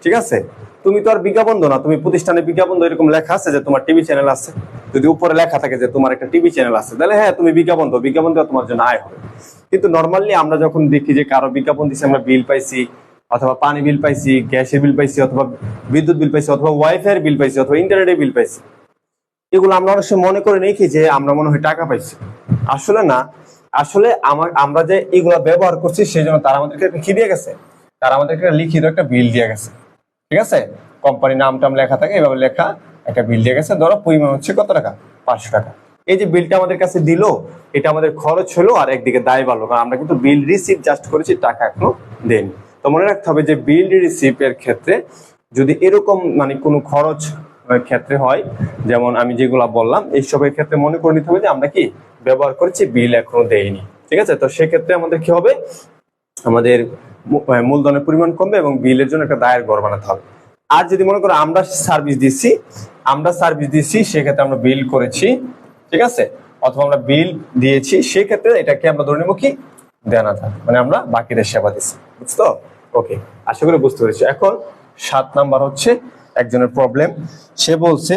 ঠিক আছে, তুমি তো আর বিজ্ঞাপন দাও না, তুমি প্রতিষ্ঠানে বিজ্ঞাপন দাও, এরকম লেখা আছে যে তোমার টিভি চ্যানেল আছে, যদি উপরে লেখা থাকে যে তোমার একটা টিভি চ্যানেল আছে, তাহলে হ্যাঁ তুমি বিজ্ঞাপন দাও, বিজ্ঞাপন দেওয়া তোমার জন্য আয় হবে। কিন্তু নর্মালি আমরা যখন দেখি যে কারো বিজ্ঞাপন দিচ্ছে, আমরা বিল পাইছি, অথবা পানি বিল পাইছি, গ্যাসের বিল পাইছি, অথবা বিদ্যুৎ বিল পাইছি, অথবা ওয়াইফাই বিল পাইছি, অথবা ইন্টারনেটের বিল পাইছি, এগুলো আমরা অনেক সময় মনে করে নেই কি যে আমরা মনে হয় টাকা পাইছি। আসলে না, আসলে আমরা যে এগুলা ব্যবহার করছি সেই জন্য তারা আমাদেরকে কি দিয়ে গেছে, তারা আমাদেরকে লিখিত একটা বিল দিয়ে গেছে, ঠিক আছে, কোম্পানির নাম টাম লেখা থাকে এভাবে লেখা একটা বিল দিয়ে গেছে, ধরো পরিমাণ হচ্ছে কত টাকা, 500 টাকা। এই যে বিলটা আমাদের কাছে দিল, এটা আমাদের খরচ হলো আর একদিকে দায় বাড়লো, কারণ আমরা কিন্তু বিল রিসিভ জাস্ট করেছি, টাকা এখনো দেন। তো মনে রাখতে হবে যে বিল রিসিভ এর ক্ষেত্রে যদি এরকম মানে কোনো খরচ ক্ষেত্রে হয়, যেমন আমি যেগুলা বললাম এইসবের ক্ষেত্রে মনে করে নিতে হবে যে আমরা কি ব্যবহার করেছি, বিল এখনো দেয়নি, ঠিক আছে। তো সেক্ষেত্রে আমাদের কি হবে, আমাদের মূলধনের পরিমাণ কমবে এবং বিলের জন্য একটা দায়ের ঘর বানাতে হবে। আর যদি মনে করো আমরা সার্ভিস দিচ্ছি সেক্ষেত্রে আমরা বিল করেছি, ঠিক আছে, অথবা আমরা বিল দিয়েছি, সেক্ষেত্রে এটাকে আমরা ধরে নেবো কি দেনাদার, মানে আমরা বাকিদের সেবা দিচ্ছি, বুঝতো? ওকে, আশা করি বুঝতে পেরেছি। এখন 7 নাম্বার হচ্ছে একজনের প্রবলেম, সে বলছে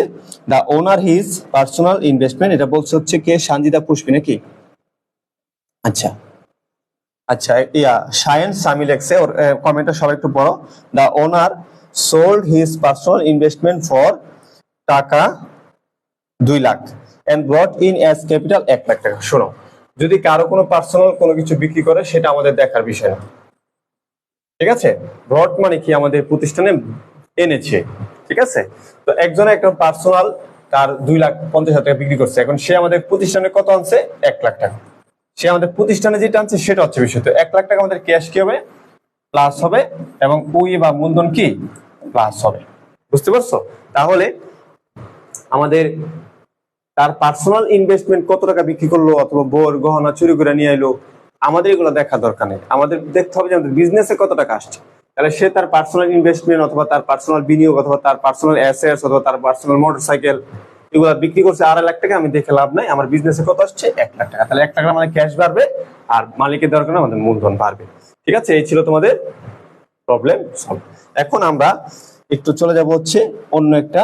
দা ওনার হিজ পার্সোনাল ইনভেস্টমেন্ট, এটা বলছে হচ্ছে কে, সানজিদা পুষ্পি নাকি? আচ্ছা আচ্ছা, শায়েন সামি লেখছে, ওর কমেন্টটা সবাই একটু পড়ো। The owner sold his personal investment for টাকা 2 lakh and brought in as capital 1 lakh টাকা। শোনো, যদি কারো কোনো পার্সোনাল কোনো কিছু বিক্রি করে সেটা আমাদের দেখার বিষয় না, ঠিক আছে। ব্রট মানে কি, আমাদের প্রতিষ্ঠানে এনেছে, ঠিক আছে। তো একজনে একটা পার্সোনাল তার 2,50,000 টাকা বিক্রি করছে, এখন সে আমাদের প্রতিষ্ঠানে কত আনছে, 1 লাখ টাকা। সে আমাদের প্রতিষ্ঠানে যেটা আনছে সেটা হচ্ছে বিষয়। তো 1 লাখ টাকা আমাদের ক্যাশ কি হবে, প্লাস হবে, এবং ওই বা মূলধন কি প্লাস হবে, বুঝতে পারছো? তাহলে আমাদের তার পার্সোনাল ইনভেস্টমেন্ট কত টাকা বিক্রি করলো অথবা বউর গহনা চুরি করে নিয়ে এলো, আমাদের এগুলো দেখা দরকার নেই। আমাদের দেখতে হবে যে আমাদের বিজনেসে কত টাকা আসছে। তাহলে সে তার পার্সোনাল ইনভেস্টমেন্ট অথবা তার পার্সোনাল বিনিয়োগ অথবা তার পার্সোনাল অ্যাসেটস অথবা তার পার্সোনাল মোটরসাইকেল এগুলো বিক্রি করছে 2.5 লাখ টাকা, আমি দেখে লাভ নাই, আমার বিজনেসে কত আসছে 1 লাখ টাকা। তাহলে 1 টাকা মানে ক্যাশ বাড়বে আর মালিকের দরকার আমাদের মূলধন বাড়বে, ঠিক আছে। এই ছিল তোমাদের প্রবলেম সলভ। এখন আমরা একটু চলে যাব হচ্ছে অন্য একটা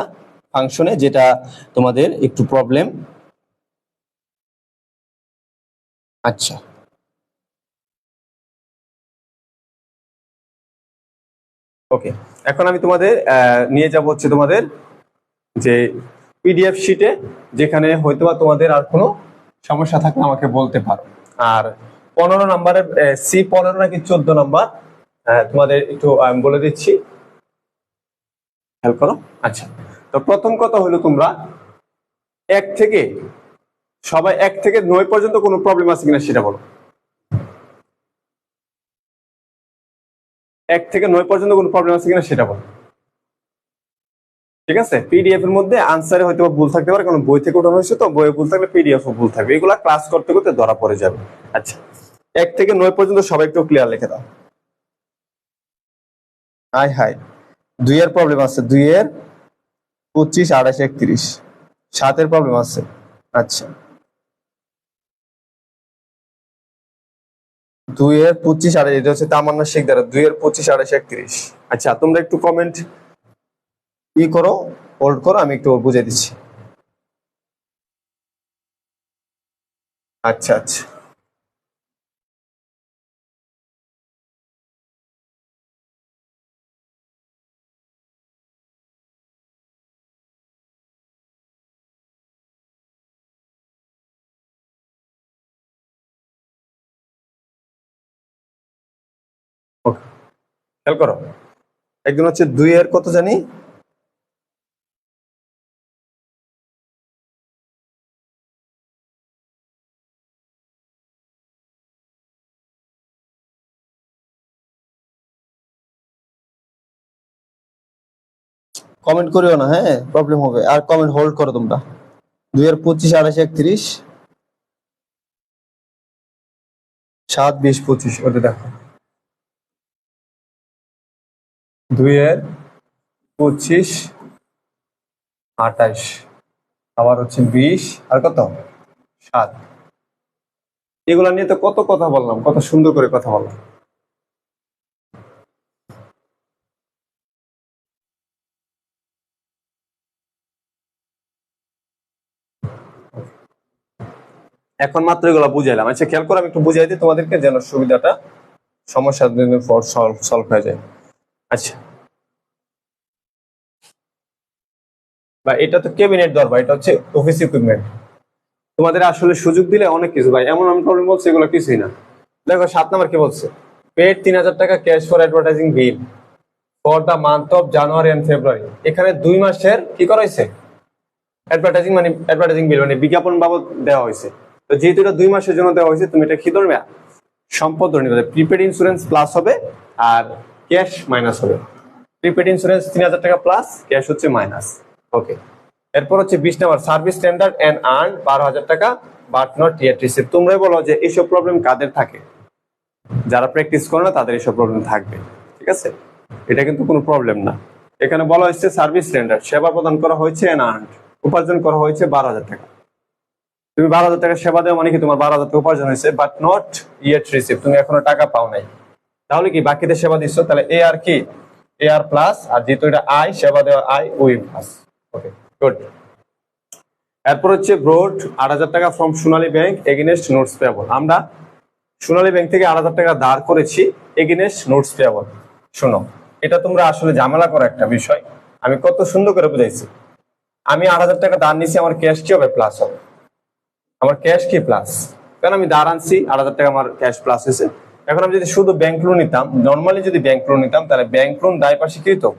ফাংশনে, যেটা তোমাদের একটু প্রবলেম। আচ্ছা, ওকে, এখন আমি তোমাদের নিয়ে যাব হচ্ছে তোমাদের যে পিডিএফ শিটে, যেখানে হয়তোবা তোমাদের আর কোনো সমস্যা থাকলে আমাকে বলতে পারো। আর 15 নাম্বারের C15 নাকি 14 নাম্বার তোমাদের একটু আমি বলে দিচ্ছি, হেল্প করো। আচ্ছা, তো প্রথম কথা হলো তোমরা 1 থেকে সবাই 1 থেকে 9 পর্যন্ত কোনো প্রবলেম আছে কিনা সেটা বলো। 1 থেকে 9 পর্যন্ত কোনো প্রবলেম আছে কিনা সেটা বলো, ঠিক আছে। পিডিএফ এর মধ্যে আনসারে হয়তো ভুল থাকতে পারে, কারণ বই থেকে ওঠানো হয়েছে, তো বইয়ে ভুল থাকলে পিডিএফ ও ভুল থাকবে, এগুলা ক্লাস করতে করতে ধরা পড়ে যাবে। আচ্ছা, 1 থেকে 9 পর্যন্ত সবাই একটু ক্লিয়ার লিখে দাও। হাই হাই, 2 এর প্রবলেম আছে, 2 এর 25, 28, 31। 7 এর প্রবলেম আছে। আচ্ছা, 2 এর 25, 28, এটা হচ্ছে তামান্না শেখদার, 2 এর 25, 28, 31। আচ্ছা, তোমরা একটু কমেন্ট করো, হোল্ড করো, আমি একটু বুঝিয়ে দিচ্ছি। আচ্ছা আচ্ছা, ওকে, খেয়াল করো। একজন হচ্ছে 2 এর কত জানি, কমেন্ট করিও না, হ্যাঁ প্রবলেম হবে, আর কমেন্ট হোল্ড করো তোমরা। 2 এর 25, 28, 31, 7, 20, 25, ওটা দেখো। 2 এর 25, 28, আবার হচ্ছে 20, আর কত 7। এগুলা নিয়ে তো কত কথা বললাম, কত সুন্দর করে কথা বললাম। এখন মাত্র এগুলো বুঝাইলাম। আচ্ছা, খেয়াল করে আমি একটু বুঝাই দিই তোমাদেরকে, যেন সুবিধাটা সমস্যা সলভ হয়ে যায়। আচ্ছা, বা এটা তো ক্যাবিনেট দরবার, এটা হচ্ছে অফিস ইকুইপমেন্ট। তোমাদের আসলে সুযোগ দিলে অনেক কিছু ভাই, এমন এমন প্রবলেম বলছে এগুলো কিছুই না। দেখো 7 নাম্বার কি বলছে, পেড 3000 টাকা cash for advertising bill for the month of January and February. এখানে 2 মাসের কি করা হয়েছে, অ্যাডভার্টাইজিং বিল মানে বিজ্ঞাপন বাবদ দেওয়া হয়েছে। তো যেহেতু এটা 2 মাসের জন্য দেওয়া হয়েছে, তুমি এটা কি ধরবে, সম্পদ ধরে নিবে। প্রিপেড ইন্স্যুরেন্স প্লাস হবে আর ক্যাশ মাইনাস হবে। প্রিপেড ইন্স্যুরেন্স 3000 টাকা প্লাস, ক্যাশ হচ্ছে মাইনাস। ওকে, এরপর হচ্ছে 20 number, service standard and earn 12,000 টাকা বাট নট ইয়েট রিসিভ। তোমরাই বলো যে এইসব প্রবলেম কাদের থাকে, যারা প্র্যাকটিস করে না তাদের এইসব প্রবলেম থাকবে। ঠিক আছে, এটা কিন্তু কোনো প্রবলেম না। এখানে বলা হয়েছে সার্ভিস স্ট্যান্ডার্ড, সেবা প্রদান করা হয়েছে এন্ড আর্ন, উপার্জন করা হয়েছে 12,000 টাকা। তুমি 12,000 টাকা সেবা দেওয়া মানে কি তোমার 12,000 টাকা উপার্জন হয়েছে, বাট নট ইয়েট রিসিভ, তুমি এখনো টাকা পাও নাই। তাহলে কি বাকিতে সেবা দিচ্ছ, তাহলে এ আর কি, এ আর প্লাস, আর যেহেতু এটা আই, সেবা দেওয়া আই, ওই প্লাস। Okay good. এরপর হচ্ছে ব্রড 8,000 টাকা from Sonali bank against notes payable. আমরা সোনালী ব্যাংক থেকে 8,000 টাকা ধার করেছি এগেইনস্ট নোটস পেয়েবল। শোনো, এটা তোমরা আসলে ঝামেলা করা একটা বিষয়, আমি কত সুন্দর করে বুঝাইছি। আমি 8,000 টাকা ধার নিছি, আমার ক্যাশ কি হবে, প্লাস হবে। আমার ক্যাশ কি প্লাস, কারণ আমি ধার আনছি 8,000 টাকা, আমার ক্যাশ প্লাস হয়েছে। এখন আমি যদি শুধু ব্যাংক লোন নিতাম, নর্মালি যদি ব্যাংক লোন নিতাম, তাহলে ব্যাংক লোন দায় পাশে কি হতো,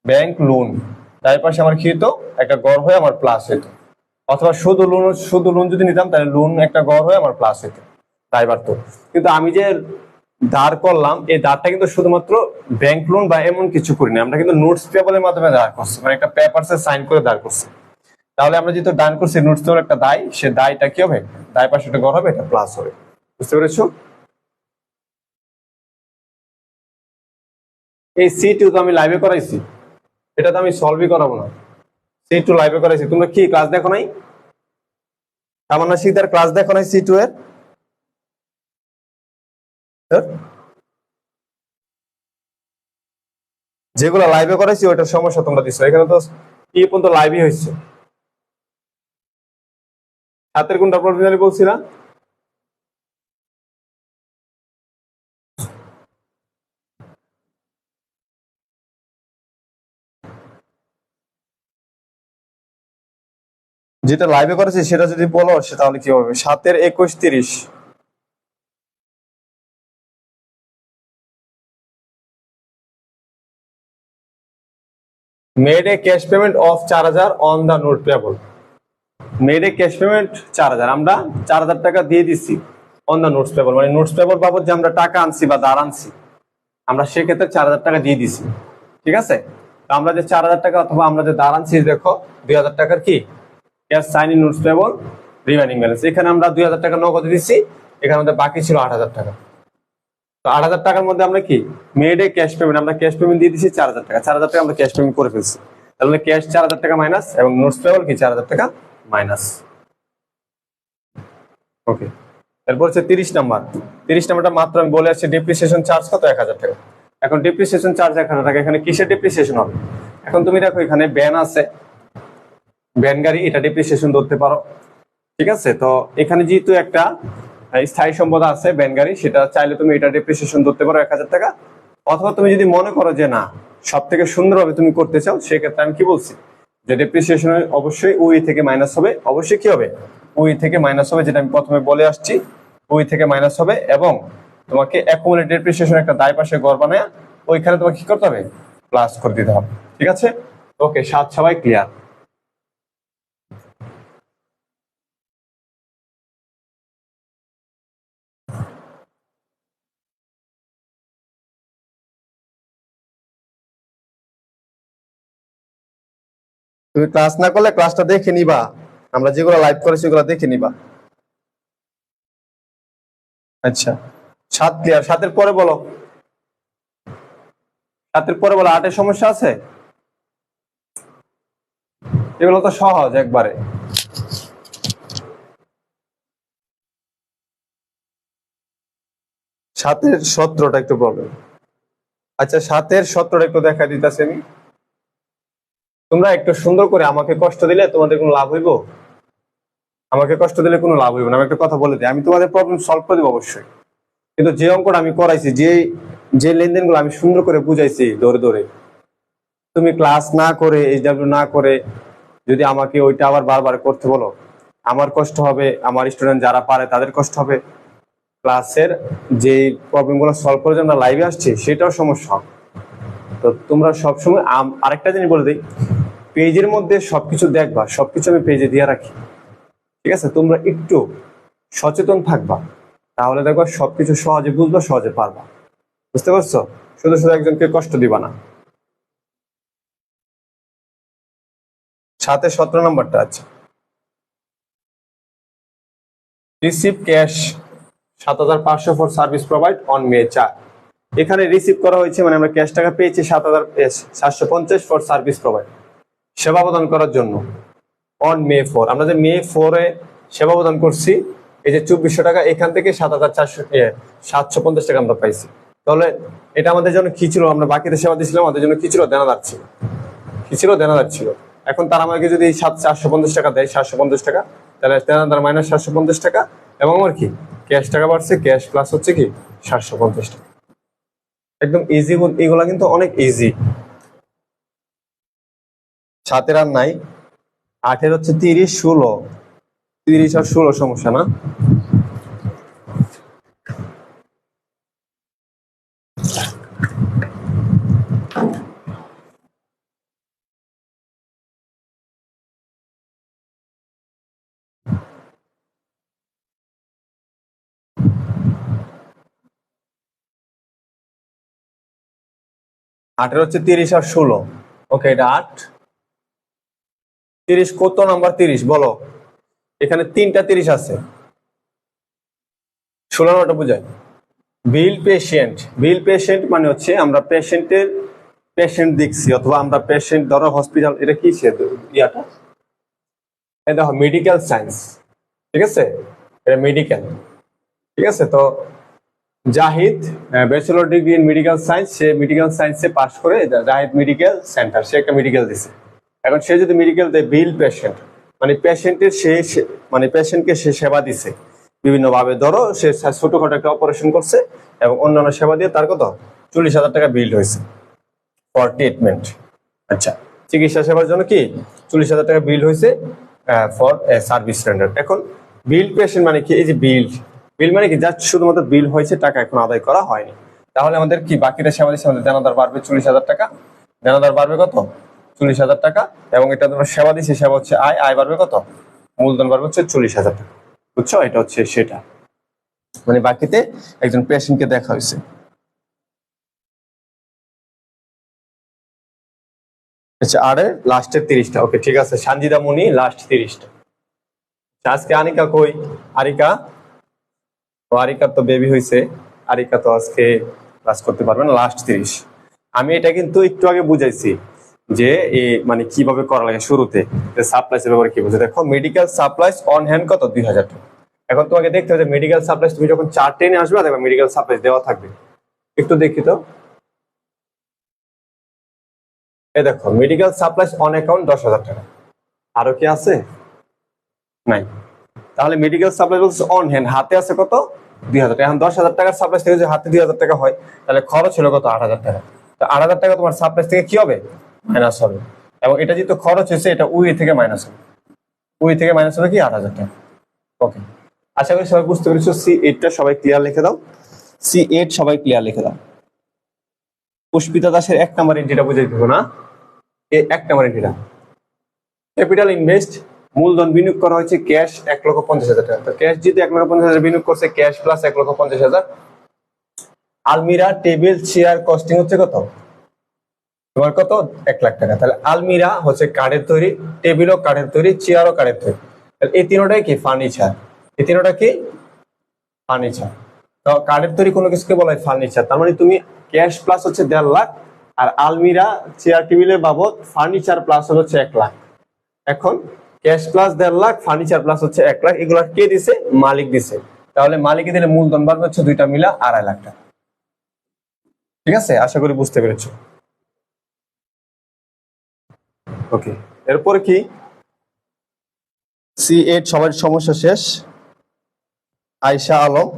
ব্যাংক লোন দায় পাশে আমার কি হতো, একটা গড় হয়ে আমার প্লাস হতো। অথবা শুধু লোন যদি নিতাম, তাহলে লোন একটা গড় হয়ে আমার প্লাস হতো, তাই পারতো। কিন্তু আমি যে ধার করলাম, এই ধারটা কিন্তু শুধুমাত্র ব্যাংক লোন বা এমন কিছু করিনি, আমরা কিন্তু নোটস পেয়েবলের মাধ্যমে ধার করছি, মানে একটা পেপারসে সাইন করে ধার করছি। তাহলে আমরা যেহেতু দান করছি, নোটস পেয়েবল একটা দায়, সে দায়টা কি হবে, দায় পাশে একটা গড় হবে, এটা প্লাস হবে। বুঝতে পেরেছো? এই C2 তো আমি লাইভে করাইছি, এটা তো আমি সলভই করাবো না। C2 লাইভে করাইছি, তোমরা কি ক্লাস দেখো নাই? তামান্না শিকদার ক্লাস দেখো নাই C2 এর? যেগুলো লাইভে করাইছি ওইটার সমস্যা তোমরা দিছো, এখানে তো কি পর্যন্ত লাইভই হয়েছে। হাতের কোনটা প্রবলেম বলছি না? যেটা লাইভে করেছি সেটা যদি বলো, সে তাহলে কি হবে, 7 এর 21 30। made a cash payment of 4,000 on the note payable। made a cash payment 4,000, আমরা 4,000 টাকা দিয়ে দিচ্ছি অন দা নোটস পেবল, মানে নোটস পেবল বাবদ যে আমরা টাকা আনছি বা ধার আনছি, আমরা সেক্ষেত্রে 4,000 টাকা দিয়ে দিছি। ঠিক আছে, তো আমরা যে 4,000 টাকা অথবা আমরা যে ধার আনছি, দেখো 2,000 টাকার কি cash sign in notes payable remaining balance. এখানে আমরা 2,000 টাকা নগদে দিচ্ছি, এখানে আমাদের বাকি ছিল 8,000 টাকা। তো 8,000 টাকার মধ্যে আমরা কি মেড এ ক্যাশ পেমেন্ট, আমরা ক্যাশ পেমেন্ট দিয়ে দিচ্ছি 4,000 টাকা। 4,000 টাকা আমরা ক্যাশ পেমেন্ট করে ফেলছি, তাহলে ক্যাশ 4,000 টাকা মাইনাস এবং নোটস পেবল কি 4,000 টাকা মাইনাস। ওকে, এরপর হচ্ছে 30 নাম্বার। 30 নাম্বারটা মাত্র আমি বলে আসছি, ডেপ্রিসিয়েশন চার্জ কত, 1,000 টাকা। এখন ডেপ্রিসিয়েশন চার্জ 1,000 টাকা, এখানে কিসের ডেপ্রিসিয়েশন হবে? এখন তুমি দেখো এখানে ভ্যান আছে, ভ্যান গাড়ি, এটা ডেপ্রিসিয়েশন ধরতে পারো। ঠিক আছে, তো এখানে যেহেতু একটা স্থায়ী সম্পদ আছে ভ্যান গাড়ি, সেটা চাইলে তুমি এটা ডেপ্রিসিয়েশন ধরতে পারো 1,000 টাকা। অথবা তুমি যদি মনে করো যে না, সব থেকে সুন্দরভাবে তুমি করতে চাও, সেক্ষেত্রে আমি কি বলছি, যে ডেপ্রিসিয়েশন অবশ্যই ওই থেকে মাইনাস হবে, অবশ্যই কি হবে, ওই থেকে মাইনাস হবে, যেটা আমি প্রথমে বলে আসছি, ওই থেকে মাইনাস হবে। এবং তোমাকে অ্যাকুমুলেটেড ডেপ্রিসিয়েশন একটা দায় পাশে গড় বানায় ওইখানে তোমাকে কি করতে হবে, প্লাস করে দিতে হবে। ঠিক আছে, ওকে, সবাই ক্লিয়ার? তুমি ক্লাস না করলে ক্লাসটা দেখে নিবা, আমরা যেগুলো লাইভ করেছি ওগুলো দেখে নিবা। আচ্ছা, 7 ক্লিয়ার। 7 পরে বলো, 7 পরে বলো 8 সমস্যা আছে? এগুলো তো সহজ একবারে। 7 17টা একটু প্রবলেম। আচ্ছা, 7 17টা একটু দেখা দিতেছে আমি। তোমরা একটু সুন্দর করে আমাকে কষ্ট দিলে তোমাদের কোনো লাভ হইব? আমাকে কষ্ট দিলে কোনো লাভ হইব না। আমি একটা কথা বলে দিই, আমি তোমাদের প্রবলেম সলভ করে দেবো অবশ্যই, কিন্তু যে অঙ্কটা আমি করাইছি, যে লেনদেনগুলো আমি সুন্দর করে বুঝাইছি ধরে ধরে, তুমি ক্লাস না করে, এইচডব্লিউ না করে যদি আমাকে ওইটা আবার বারবার করতে বলো, আমার কষ্ট হবে, আমার স্টুডেন্ট যারা পারে তাদের কষ্ট হবে, ক্লাসের যে প্রবলেমগুলো সলভ করে আমরা লাইভে আসছি সেটাও সমস্যা হবে। তো তোমরা সবসময় আরেকটা জিনিস বলে দিই, পেজের মধ্যে সবকিছু দেখবা, সবকিছু আমি পেজে দিয়ে রাখি, ঠিক আছে? তোমরা একটু সচেতন থাকবা, তাহলে দেখবা সবকিছু সহজে বুঝবা, সহজে পারবা। বুঝতে পারছো? শুধু শুধু একজনকে কষ্ট দিবা না। সাথে 17 নম্বরটা আছে, receive cash 7,500 for service provide on May 4। এখানে রিসিভ করা হয়েছে মানে আমরা ক্যাশ টাকা পেয়েছি 7,750 ফর সার্ভিস প্রোভাইড, সেবা প্রদান করার জন্য। অন মে 4, আমরা যে মে 4-এ সেবা প্রদান করছি, এই যে 2400 টাকা, এখান থেকে 7,750 টাকা আমরা পাইছি। তাহলে এটা আমাদের জন্য কি ছিল? আমরা বাকিতে সেবা দিয়েছিলাম, আমাদের জন্য কি ছিল? দেনাদার ছিল। কি ছিল? দেনাদার ছিল। এখন তারা আমাকে যদি 750 টাকা দেয়, 750 টাকা, তাহলে দেনাদার মাইনাস 750 টাকা, এবং আমার কি ক্যাশ টাকা বাড়ছে, ক্যাশ প্লাস হচ্ছে কি 750 টাকা। একদম ইজি, এগুলা কিন্তু অনেক ইজি। 7-এর আর নাই, 8-এর হচ্ছে 30, 16, 30 আর 16 সমস্যা না? আটের হচ্ছে 30 আর 16। ওকে, এটা 8। 30 কত নাম্বার? 30 বলো। এখানে 3টা 30 আছে। 16 নম্বরটা বুঝায়। বিল পেশেন্ট, বিল পেশেন্ট মানে হচ্ছে আমরা পেশেন্ট দেখছি, অথবা আমরা পেশেন্ট, ধরো হসপিটাল, এটা কি ইয়াটা, এই দেখো মেডিকেল সায়েন্স, ঠিক আছে? এটা মেডিকেল, ঠিক আছে? তো Zahid bachelor degree in medical science, say medical সায়েন্সে পাস করে জাহিদ মেডিকেল সেন্টার, সে একটা মেডিকেল দিছে। এখন সে যদি মেডিকেল দেয়, বিল পেশেন্ট মানে পেশেন্টের মানে পেশেন্টকে সে সেবা দিছে বিভিন্ন ভাবে। ধরো সে ছোটখাটো একটা অপারেশন করছে এবং অন্যান্য সেবা দিয়ে তার কত 40,000 টাকা বিল হয়েছে ফর ট্রিটমেন্ট। আচ্ছা, চিকিৎসা সেবার জন্য কি 40,000 টাকা বিল হয়েছে ফর সার্ভিস রেন্ডার। এখন বিল পেশেন্ট মানে কি? এই যে বিল মানে কি? জাস্ট শুধুমাত্র বিল হয়েছে, টাকা এখন আদায় করা হয়নি। তাহলে আমাদের কি বাকিটা সেবা দিচ্ছে, আমাদের দেনাদার বাড়বে 40,000 টাকা। দেনাদার বাড়বে কত? 40,000 টাকা। এবং এটা তোমরা সেবা দিচ্ছে, সেবা হচ্ছে আয় বাড়বে কত? মূলধন বাড়বে হচ্ছে 40,000 টাকা। বুঝছো? এটা হচ্ছে সেটা, মানে বাকিতে একজন পেশেন্টকে দেখা হয়েছে। আচ্ছা, আর লাস্টের 30টা। ওকে, ঠিক আছে। সানজিদা মনি লাস্ট 30টা। আজকে আনিকা কই? আরিকা, তো আরিকার তো বেবি হয়েছে, আরিকা তো আজকে ক্লাস করতে পারবে না। লাস্ট 30। আমি এটা কিন্তু একটু আগে বুঝাইছি যে মানে কিভাবে করা লাগে। শুরুতে সাপ্লাইস এর ব্যাপারে কি বুঝে, দেখো মেডিকেল সাপ্লাইস অন হ্যান্ড কত 2,000 টাকা। এখন তোমাকে দেখতে হবে যে মেডিকেল সাপ্লাইস তুমি যখন 4 আসবে, দেখবে মেডিকেল সাপ্লাইস দেওয়া থাকবে। একটু দেখি তো, এই দেখো মেডিকেল সাপ্লাইস অন অ্যাকাউন্ট 10,000 টাকা। আরো কি আছে? নাই। তাহলে মেডিকেল সাপ্লাইস বলছে অন হ্যান্ড, হাতে আছে কত 2,000 টাকা। এখন 10,000 টাকার সাপ্লাইস থেকে যদি হাতে 2,000 টাকা হয়, তাহলে খরচ হলো কত 8,000 টাকা। তো 8,000 টাকা তোমার সাপ্লাইস থেকে কি হবে? মাইনাস হবে। এবং এটা যেহেতু খরচ হয়েছে, এটা উই থেকে মাইনাস হবে। উই থেকে মাইনাস হবে কি 8,000 টাকা। ওকে, আশা করি সবাই বুঝতে পেরেছো। C8টা সবাই ক্লিয়ার লিখে দাও। C8 সবাই ক্লিয়ার লিখে দাও। পুষ্পিতা দাসের 1 নাম্বার এন্ট্রিটা বুঝাই দেবো না? এই 1 নাম্বার এন্ট্রিটা, ক্যাপিটাল ইনভেস্ট, মূলধন বিনিয়োগ করা হয়েছে ক্যাশ 1,50,000 টাকা। তো ক্যাশ যেহেতু 1,50,000 বিনিয়োগ করছে, ক্যাশ প্লাস 1,50,000। আলমিরা, টেবিল, চেয়ার কস্টিং হচ্ছে কত? তোমার কত 1 লাখ টাকা। তাহলে আলমিরা হচ্ছে কাঠের তৈরি, টেবিলও কাঠের তৈরি, চেয়ারও কাঠের তৈরি। এই তিনটাই কি ফার্নিচার। এই তিনটা কি ফার্নিচার। তো কাঠের তৈরি কোনো কিছুকে বলা হয় ফার্নিচার। তার মানে তুমি ক্যাশ প্লাস হচ্ছে 1.5 লাখ, আর আলমিরা, চেয়ার, টেবিলের বাবদ ফার্নিচার প্লাস হচ্ছে 1 লাখ। এখন cash plus 1.5 lakh, furniture plus হচ্ছে 1 লাখ, এগুলা কে দিছে? মালিক দিছে। তাহলে মালিকে দিলে মূলধন বাড়বে হচ্ছে দুইটা মিলা 2.5 লাখ টাকা। ঠিক আছে, আশা করি বুঝতে পেরেছো। ওকে, এরপরে কি? C8 সবার সমস্যা শেষ। আয়শা আলম,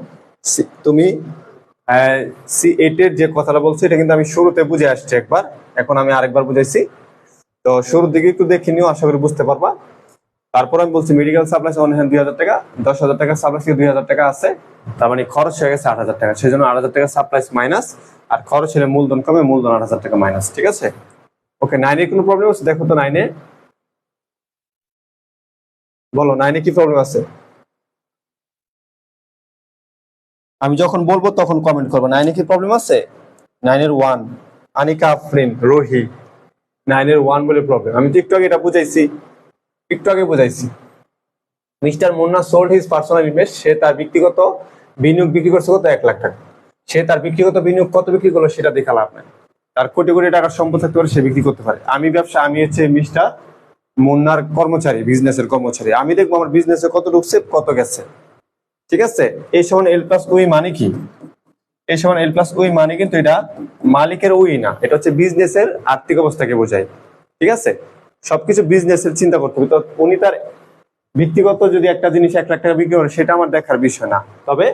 তুমি C8 এর যে কথাটা বলছো, এটা কিন্তু আমি শুরুতে বুঝে আসছি একবার, এখন আমি আরেকবার বুঝাইছি। তো শুরুর দিকে একটু দেখে নিও, আশা করি বুঝতে পারবা। তারপর আমি বলছি মেডিকেল সাপ্লাইস অন হ্যান্ড 2000 টাকা, 10,000 টাকা সাপ্লাইস 2000 টাকা আছে, তার মানে খরচ হয়ে গেছে 8,000 টাকা। সেই জন্য 8,000 টাকা সাপ্লাইস মাইনাস, আর খরচ হলে মূলধন কমে, মূলধন 8,000 টাকা মাইনাস। ঠিক আছে, ওকে। 9 এ কোনো প্রবলেম আছে? দেখো তো 9 এ, বলো 9 এ কি প্রবলেম আছে? আমি যখন বলবো তখন কমেন্ট করবো। 9 এ কি প্রবলেম আছে? 9 এর 1, আনিকা আফরিন, রোহি, 9 এর 1 বলে প্রবলেম। আমি তো একটু আগে এটা বুঝাইছি, mister Munna sold his personal invest, সে তার ব্যক্তিগত বিনিয়োগ বিক্রি করছে কত? 1 লাখ টাকা। সে তার ব্যক্তিগত বিনিয়োগ কত বিক্রি করলো সেটা দেখা লাভ নাই। তার কোটি কোটি টাকার সম্পদ থাকতে পারে, সে বিক্রি করতে পারে। আমি ব্যবসা, আমি হচ্ছে মিস্টার মুন্নার কর্মচারী, বিজনেসের কর্মচারী, আমি দেখবো আমার বিজনেসে কত ঢুকছে কত গেছে। ঠিক আছে, এই সমান এল প্লাস ওই মানে কি? এই সমান এল প্লাস ওই মানে কিন্তু এটা মালিকের ওই না, এটা হচ্ছে বিজনেসের আর্থিক অবস্থাকে বোঝায়। ঠিক আছে, সবকিছু বিজনেসের চিন্তা করতে হবে। তো উনি তার ব্যক্তিগত যদি একটা জিনিস 1 লাখ টাকা বিক্রি করে, সেটা আমার দেখার বিষয় না। তবে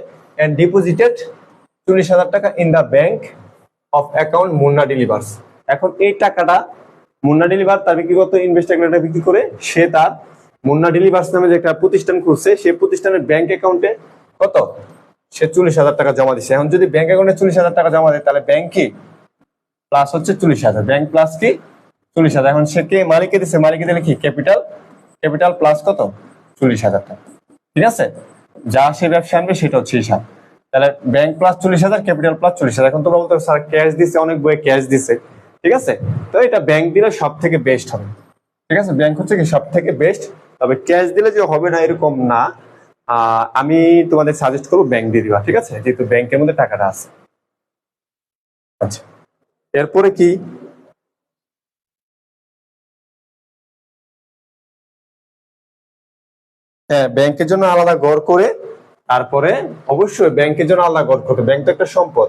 ডিপোজিটেড 40,000 টাকা in the bank of account Munna delivers. এখন এই টাকাটা মুন্না ডেলিভার তার ব্যক্তিগত ইনভেস্টমেন্টটা বিক্রি করে সে তার মুন্না ডেলিভার্স নামে যে একটা প্রতিষ্ঠান খুলছে, সেই প্রতিষ্ঠানের ব্যাংক অ্যাকাউন্টে কত? সে 40,000 টাকা জমা দিচ্ছে। এখন যদি ব্যাংক অ্যাকাউন্টে 40,000 টাকা জমা দেয়, তাহলে ব্যাংক কি প্লাস হচ্ছে 40,000, ব্যাংক প্লাস কি 40,000। এখন সে কে মালিককে দিচ্ছে? মালিককে দিলে কি ক্যাপিটাল, ক্যাপিটাল প্লাস কত? 40,000 টাকা। ঠিক আছে, যা সে ব্যবসা আনবে সেটা হচ্ছে হিসাব। তাহলে ব্যাংক প্লাস 40,000, ক্যাপিটাল প্লাস 40,000। এখন তোমরা বলতে স্যার ক্যাশ দিচ্ছে, অনেক বইয়ে ক্যাশ দিচ্ছে। ঠিক আছে, তো এটা ব্যাংক দিলে সব থেকে বেস্ট হবে। ঠিক আছে, ব্যাংক হচ্ছে কি সব থেকে বেস্ট, তবে ক্যাশ দিলে যে হবে না এরকম না। আমি তোমাদের সাজেস্ট করবো ব্যাংক দিয়ে দিবা। ঠিক আছে, যেহেতু ব্যাংকের মধ্যে টাকাটা আছে। আচ্ছা, এরপরে কি? হ্যাঁ, ব্যাংকের জন্য আলাদা ঘর করে, তারপরে অবশ্যই ব্যাংকের জন্য আলাদা ঘর করতে। ব্যাংক তো একটা সম্পদ,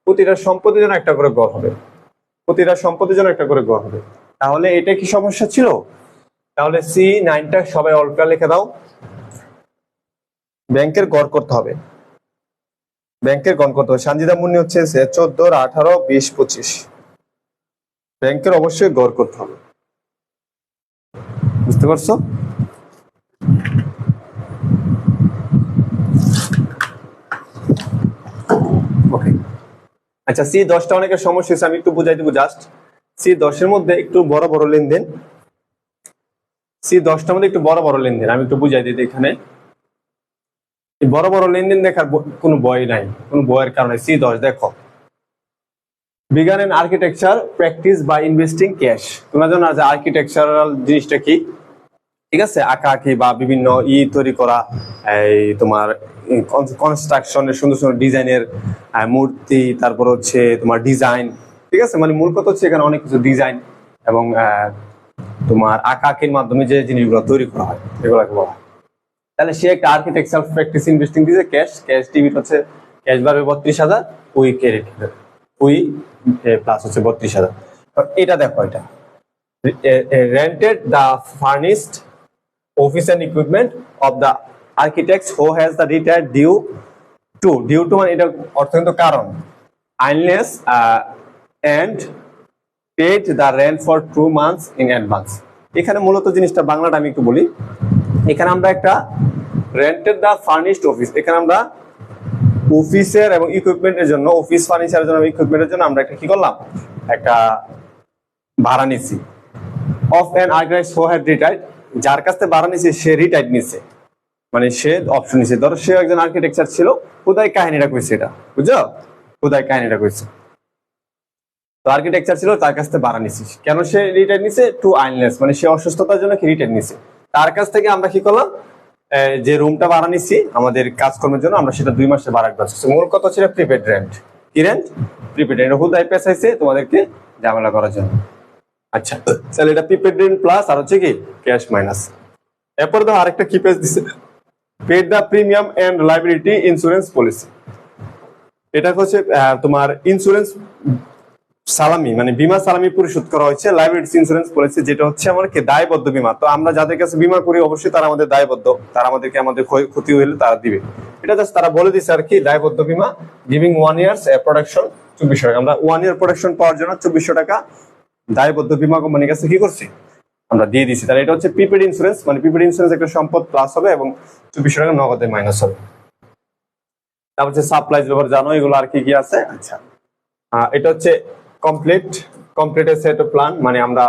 প্রতিটা সম্পদের জন্য একটা করে ঘর হবে, প্রতিটা সম্পদের জন্য একটা করে ঘর হবে। তাহলে এটা কি সমস্যা ছিল? তাহলে C9টা সবাই অল্পটা লিখে দাও। ব্যাংকের ঘর করতে হবে, ব্যাংকের ঘর করতে হবে। সানজিদা মুন্নি হচ্ছে 14, 18, 20, 25। ব্যাংকের অবশ্যই ঘর করতে হবে, বুঝতে পারছো? ওকে, আচ্ছা। C10টা অনেকের সমস্যা হচ্ছে, আমি একটু বুঝাই দেবো জাস্ট। C10 এর মধ্যে একটু বড় বড় লেনদেন, C10টার মধ্যে একটু বড় বড় লেনদেন আমি একটু বুঝাই দিই। এখানে বড় বড় লেনদেন দেখার কোনো ভয় নাই, কোনো ভয়ের কারণে। C10 দেখো, বিজ্ঞান and architecture practice by investing cash. তোমরা জানো যে আর্কিটেকচারাল জিনিসটা কি? ঠিক আছে, আঁকা আঁকি বা বিভিন্ন তৈরি করা, এই তোমার কনস্ট্রাকশনের সুন্দর সুন্দর ডিজাইনের মূর্তি, তারপর হচ্ছে তোমার ডিজাইন। ঠিক আছে, মানে মূল কথা হচ্ছে এখানে অনেক কিছু ডিজাইন এবং তোমার আঁকা আঁকির মাধ্যমে যে জিনিসগুলো তৈরি করা হয় এগুলোকে বলা হয়। তাহলে সে একটা আর্কিটেকচারাল প্র্যাকটিস ইনভেস্টিং দিয়েছে ক্যাশ, ক্যাশ টিভিট হচ্ছে ক্যাশ বাড়বে 32,000, ওই ক্রেডিট ওই প্লাস হচ্ছে 32,000। এটা দেখো, এটা rented the furnished office and equipment of the architect who has the retired due to মানে এটা অর্থ কিন্তু কারণ, unless and paid the rent for 2 months in advance. এখানে মূলত জিনিসটা বাংলাটা আমি একটু বলি। এখানে আমরা একটা রেন্টেড দ্য ফার্নিশড অফিস, এখানে আমরা অফিসের এবং ইকুইপমেন্টের জন্য, অফিস ফার্নিচারের জন্য, ইকুইপমেন্টের জন্য আমরা একটা কি করলাম, একটা ভাড়া নিছি। Of an architect who had retired, যার কাছ থেকে ভাড়া নিছি সে রিটায়ার্ড নিছে, মানে সে অপশন নিছে। ধরো সে একজন আর্কিটেকচার ছিল, কোথায় কাহিনীটা কইছে, এটা বুঝছো, কোথায় কাহিনীটা কইছে। তো আর্কিটেকচার ছিল, তার কাছ থেকে ভাড়া নিছি। কেন সে রিটায়ার্ড নিছে? টু আইলনেস, মানে সে অসুস্থতার জন্য কি রিটায়ার্ড নিছে। তার কাছ থেকে আমরা কি করলাম, যে রুমটা ভাড়া নিছি আমাদের কাজকর্মের জন্য, আমরা সেটা 2 মাসে ভাড়া দিচ্ছি। মূল কথা ছিল প্রিপেড রেন্ট। কি রেন্ট? Prepaid rent. হুদায় পেছাইছে তোমাদেরকে ঝামেলা করার জন্য। আচ্ছা, তাহলে এটা প্রিপেড রেন্ট প্লাস আর হচ্ছে কি ক্যাশ মাইনাস। এরপর তো আরেকটা কি পেজ দিছে, paid the premium and liability insurance policy. এটা হচ্ছে তোমার ইন্স্যুরেন্স সালামি, মানে বীমা সালামি পরিশোধ করা হয়েছে। লাইবিলিটি ইন্স্যুরেন্স পলিসি যেটা হচ্ছে আমার কি দায়বদ্ধ বীমা। তো আমরা যাদের কাছে বীমা করি অবশ্যই তারা আমাদের দায়বদ্ধ, তারা আমাদেরকে আমাদের ক্ষতি হলে তারা দিবে। এটা জাস্ট তারা বলে দিচ্ছে আর কি, দায়বদ্ধ বীমা গিভিং 1 year প্রোটেকশন 2400 টাকা। আমরা 1 year প্রোটেকশন পাওয়ার জন্য 2400 টাকা দায়বদ্ধ বীমা কোম্পানির কাছে কি করছি, আমরা দিয়ে দিছি। তাহলে এটা হচ্ছে প্রিপেড ইন্স্যুরেন্স, মানে প্রিপেড ইন্স্যুরেন্স একটা সম্পদ প্লাস হবে এবং 2400 টাকা নগদে মাইনাস হবে। তারপর হচ্ছে সাপ্লাইজ ব্যাপার জানো, এগুলো আর কি কি আছে। আচ্ছা, এটা হচ্ছে কমপ্লিট সেট অফ প্ল্যান, মানে আমরা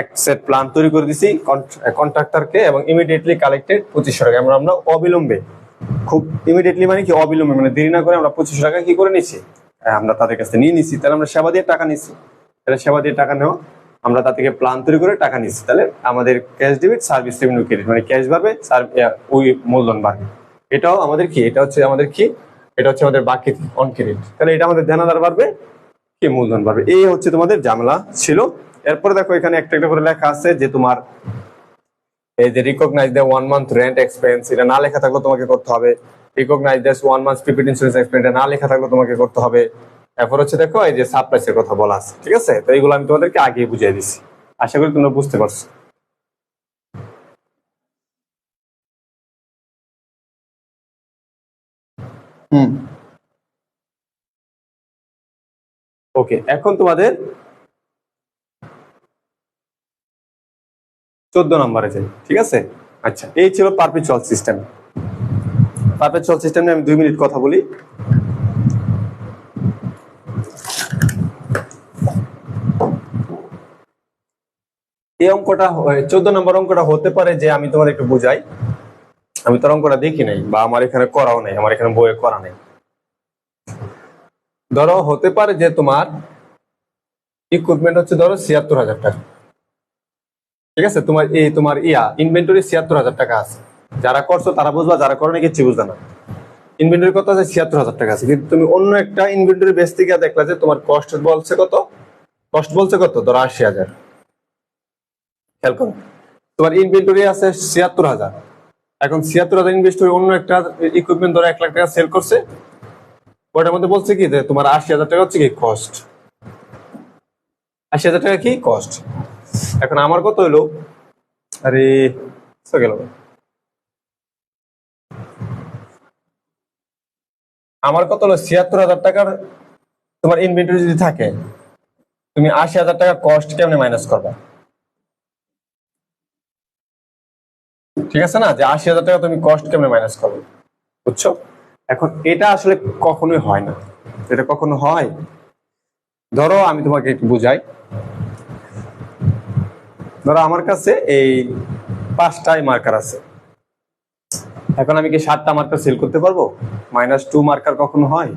এক সেট প্ল্যান তৈরি করে দিছি কন্ট্রাক্টরকে এবং ইমিডিয়েটলি কালেক্টেড 2500 টাকা। আমরা অবিলম্বে, খুব ইমিডিয়েটলি মানে কি অবিলম্বে, মানে দেরি না করে আমরা 2500 টাকা কি করে নিছি, আমরা তাদের কাছে নিয়ে নিছি। তাহলে আমরা সেবা দিয়ে টাকা নিছি, তাহলে সেবা দিয়ে টাকা নেওয়া, আমরা তার থেকে প্ল্যান তৈরি করে টাকা নিচ্ছি। তাহলে আমাদের cash debit, service revenue credit, মানে ক্যাশ বাড়বে, ওই মূলধন বাড়বে। এটাও আমাদের কি, এটা হচ্ছে আমাদের কি, এটা হচ্ছে আমাদের বাকি অন ক্রেডিট। তাহলে এটা আমাদের দেনাদার বাড়বে, কি মূলধন বাড়বে। এই হচ্ছে তোমাদের ঝামেলা ছিল। এরপরে দেখো এখানে একটা একটা করে লেখা আছে যে তোমার এই যে recognise the 1 month rent expense, এটা না লেখা থাকলে তোমাকে করতে হবে। Recognise the 1 month prepaid insurance expense, এটা না লেখা থাকলে তোমাকে করতে হবে। এরপর হচ্ছে দেখো এই যে সাপ্লাইস এর কথা বলা আছে, ঠিক আছে। তো এইগুলো আমি তোমাদেরকে আগে বুঝিয়ে দিছি, আশা করি তোমরা বুঝতে পারছো। ওকে, এখন তোমাদের 14 নম্বরে যাই, ঠিক আছে। আচ্ছা, এই ছিল পারপেচুয়াল সিস্টেম। পারপেচুয়াল সিস্টেম নিয়ে আমি 2 মিনিট কথা বলি। এই অঙ্কটা 14 নম্বর অঙ্কটা হতে পারে যে আমি তোমার একটু বুঝাই, আমি তোর অঙ্কটা দেখি নাই বা আমার এখানে করাও নাই, আমার এখানে বইয়ে করা নেই। ধরো হতে পারে যে তোমার ইকুইপমেন্ট হচ্ছে ধরো 76,000 টাকা, ঠিক আছে। তোমার ইনভেন্টরি 76,000 টাকা আছে। যারা করছো তারা বুঝবা, যারা করো না কিছু বুঝবে না। ইনভেন্টরি কত আছে, 76,000 টাকা আছে। কিন্তু তুমি অন্য একটা ইনভেন্টরি বেচতে গিয়ে দেখলা যে তোমার কস্ট বলছে কত, ধরো 80,000। খেয়াল করো, তোমার ইনভেন্টরি আছে 76,000, এখন 76,000 ইনভেস্ট করে অন্য একটা ইকুইপমেন্ট ধরো 1 লাখ টাকা সেল করছে, ওটার মধ্যে বলছে কি যে তোমার 80,000 টাকা হচ্ছে কি কস্ট, 80,000 টাকা কি কস্ট। এখন আমার কত হলো, আরে গেল, আমার কত হলো 76,000 টাকার তোমার ইনভেন্টরি যদি থাকে, তুমি 80,000 টাকা কস্ট কেমনে মাইনাস করবা, ঠিক আছে না, যে 80,000 টাকা তুমি কস্ট কেমনে মাইনাস করবে, বুঝছো। এখন এটা আসলে কখনোই হয় না, এটা কখনো হয়। ধরো আমি তোমাকে একটু বুঝাই, ধরো আমার কাছে এই 5টাই মার্কার আছে, এখন আমি কি 7টা মার্কার সেল করতে পারবো? -2 মার্কার কখনো হয়?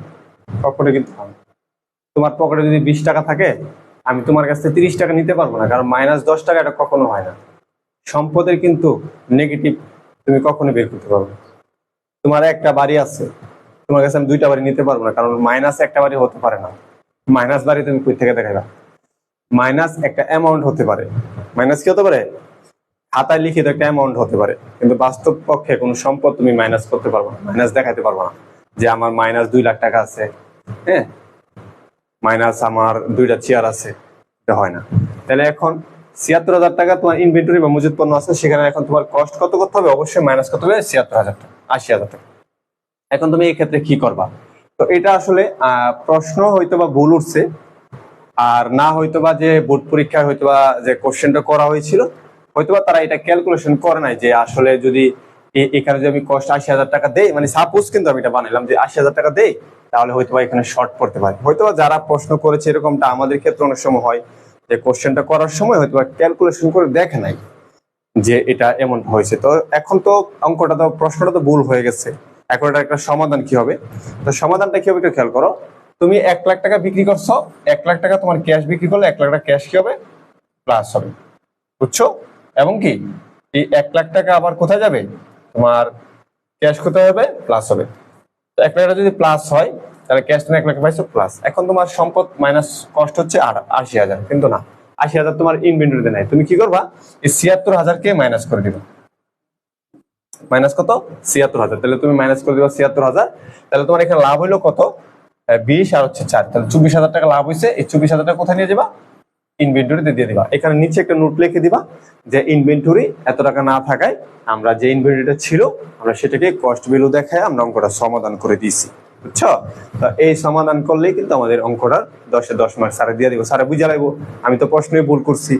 কখনো কিন্তু হয়। তোমার পকেটে যদি 20 টাকা থাকে, আমি তোমার কাছ থেকে 30 টাকা নিতে পারবো না, কারণ -10 টাকা এটা কখনো হয় না। সম্পদের কিন্তু নেগেটিভ তুমি কখনো বের করতে পারবে না। তোমার একটা বাড়ি আছে, তোমার কাছে আমি 2টা বাড়ি নিতে পারবো না, কারণ মাইনাস একটা বাড়ি হতে পারে না। মাইনাস বাড়ি তুমি কই থেকে দেখাইবা? মাইনাস একটা অ্যামাউন্ট হতে পারে, মাইনাস কি হতে পারে, খাতায় লিখিত একটা অ্যামাউন্ট হতে পারে, কিন্তু বাস্তব পক্ষে কোনো সম্পদ তুমি মাইনাস করতে পারবো না, মাইনাস দেখাতে পারবো না যে আমার -2 লাখ টাকা আছে, হ্যাঁ, মাইনাস আমার 2টা চেয়ার আছে, এটা হয় না। তাহলে এখন 76,000 টাকা তোমার ইনভেন্টরি বা মজুদ পণ্য আছে, সেখানে এখন তোমার কস্ট কত করতে হবে, অবশ্যই মাইনাস করতে হবে 76,000 টাকা, 80,000 টাকা। এখন তুমি এই ক্ষেত্রে কি করবা? তো এটা আসলে প্রশ্ন হয়তো বা ভুল উঠছে, আর না হয়তোবা যে বোর্ড পরীক্ষায় হয়তোবা যে কোশ্চেনটা করা হয়েছিল, হয়তোবা তারা এটা ক্যালকুলেশন করে নাই যে আসলে যদি এখানে যদি আমি কস্ট 80,000 টাকা দেই, মানে সাপোজ কিন্তু আমি এটা বানাইলাম যে 80,000 টাকা দেই, তাহলে হয়তোবা এখানে শর্ট পড়তে পারে। হয়তোবা যারা প্রশ্ন করেছে এরকমটা আমাদের ক্ষেত্রে অনেক সময় হয় যে কোশ্চেনটা করার সময় হয়তোবা ক্যালকুলেশন করে দেখে নাই যে এটা এমন হয়েছে। তো এখন তো অঙ্কটা তো প্রশ্নটা তো ভুল হয়ে গেছে, এখন এটা একটা সমাধান কি হবে? তো সমাধানটা কি হবে একটু খেয়াল করো। তুমি 1 লাখ টাকা বিক্রি করছো, 1 লাখ টাকা তোমার ক্যাশ বিক্রি করলে 1 লাখ টাকা ক্যাশ কি হবে, প্লাস হবে, বুঝছো। এবং কি এই 1 লাখ টাকা আবার কোথায় যাবে, তোমার ক্যাশ কোথায় হবে, প্লাস হবে। তো 1 লাখ টাকা যদি প্লাস হয়, তাহলে ক্যাশ তুমি 1 লাখ পাইছো প্লাস। এখন তোমার সম্পদ মাইনাস কস্ট হচ্ছে 80,000, কিন্তু না, 80,000 তোমার ইনভেন্টরিতে নাই। তুমি কি করবা, এই 76,000 কে মাইনাস করে দিবা, মাইনাস কত, 76,000। তাহলে তুমি মাইনাস করে দিবা 76,000। তাহলে তোমার এখানে লাভ হইলো কত, 20 আর হচ্ছে 4, তাহলে 24,000 টাকা লাভ হয়েছে। এই 24,000 টাকা কোথায় নিয়ে যাবা, ইনভেন্টরিতে দিয়ে দিবা। এখানে নিচে একটা নোট লিখে দিবা যে ইনভেন্টরি এত টাকা না থাকায় আমরা যে ইনভেন্টরিটা ছিল আমরা সেটাকে কস্ট ভ্যালু দেখায় আমরা অঙ্কটা সমাধান করে দিয়েছি, বুঝছো। তো এই সমাধান করলেই কিন্তু আমাদের অঙ্কটা 10-এ 10 মার্ক স্যারে দিয়ে দিব। স্যারে বুঝা লাগবো আমি তো প্রশ্নই ভুল করছি,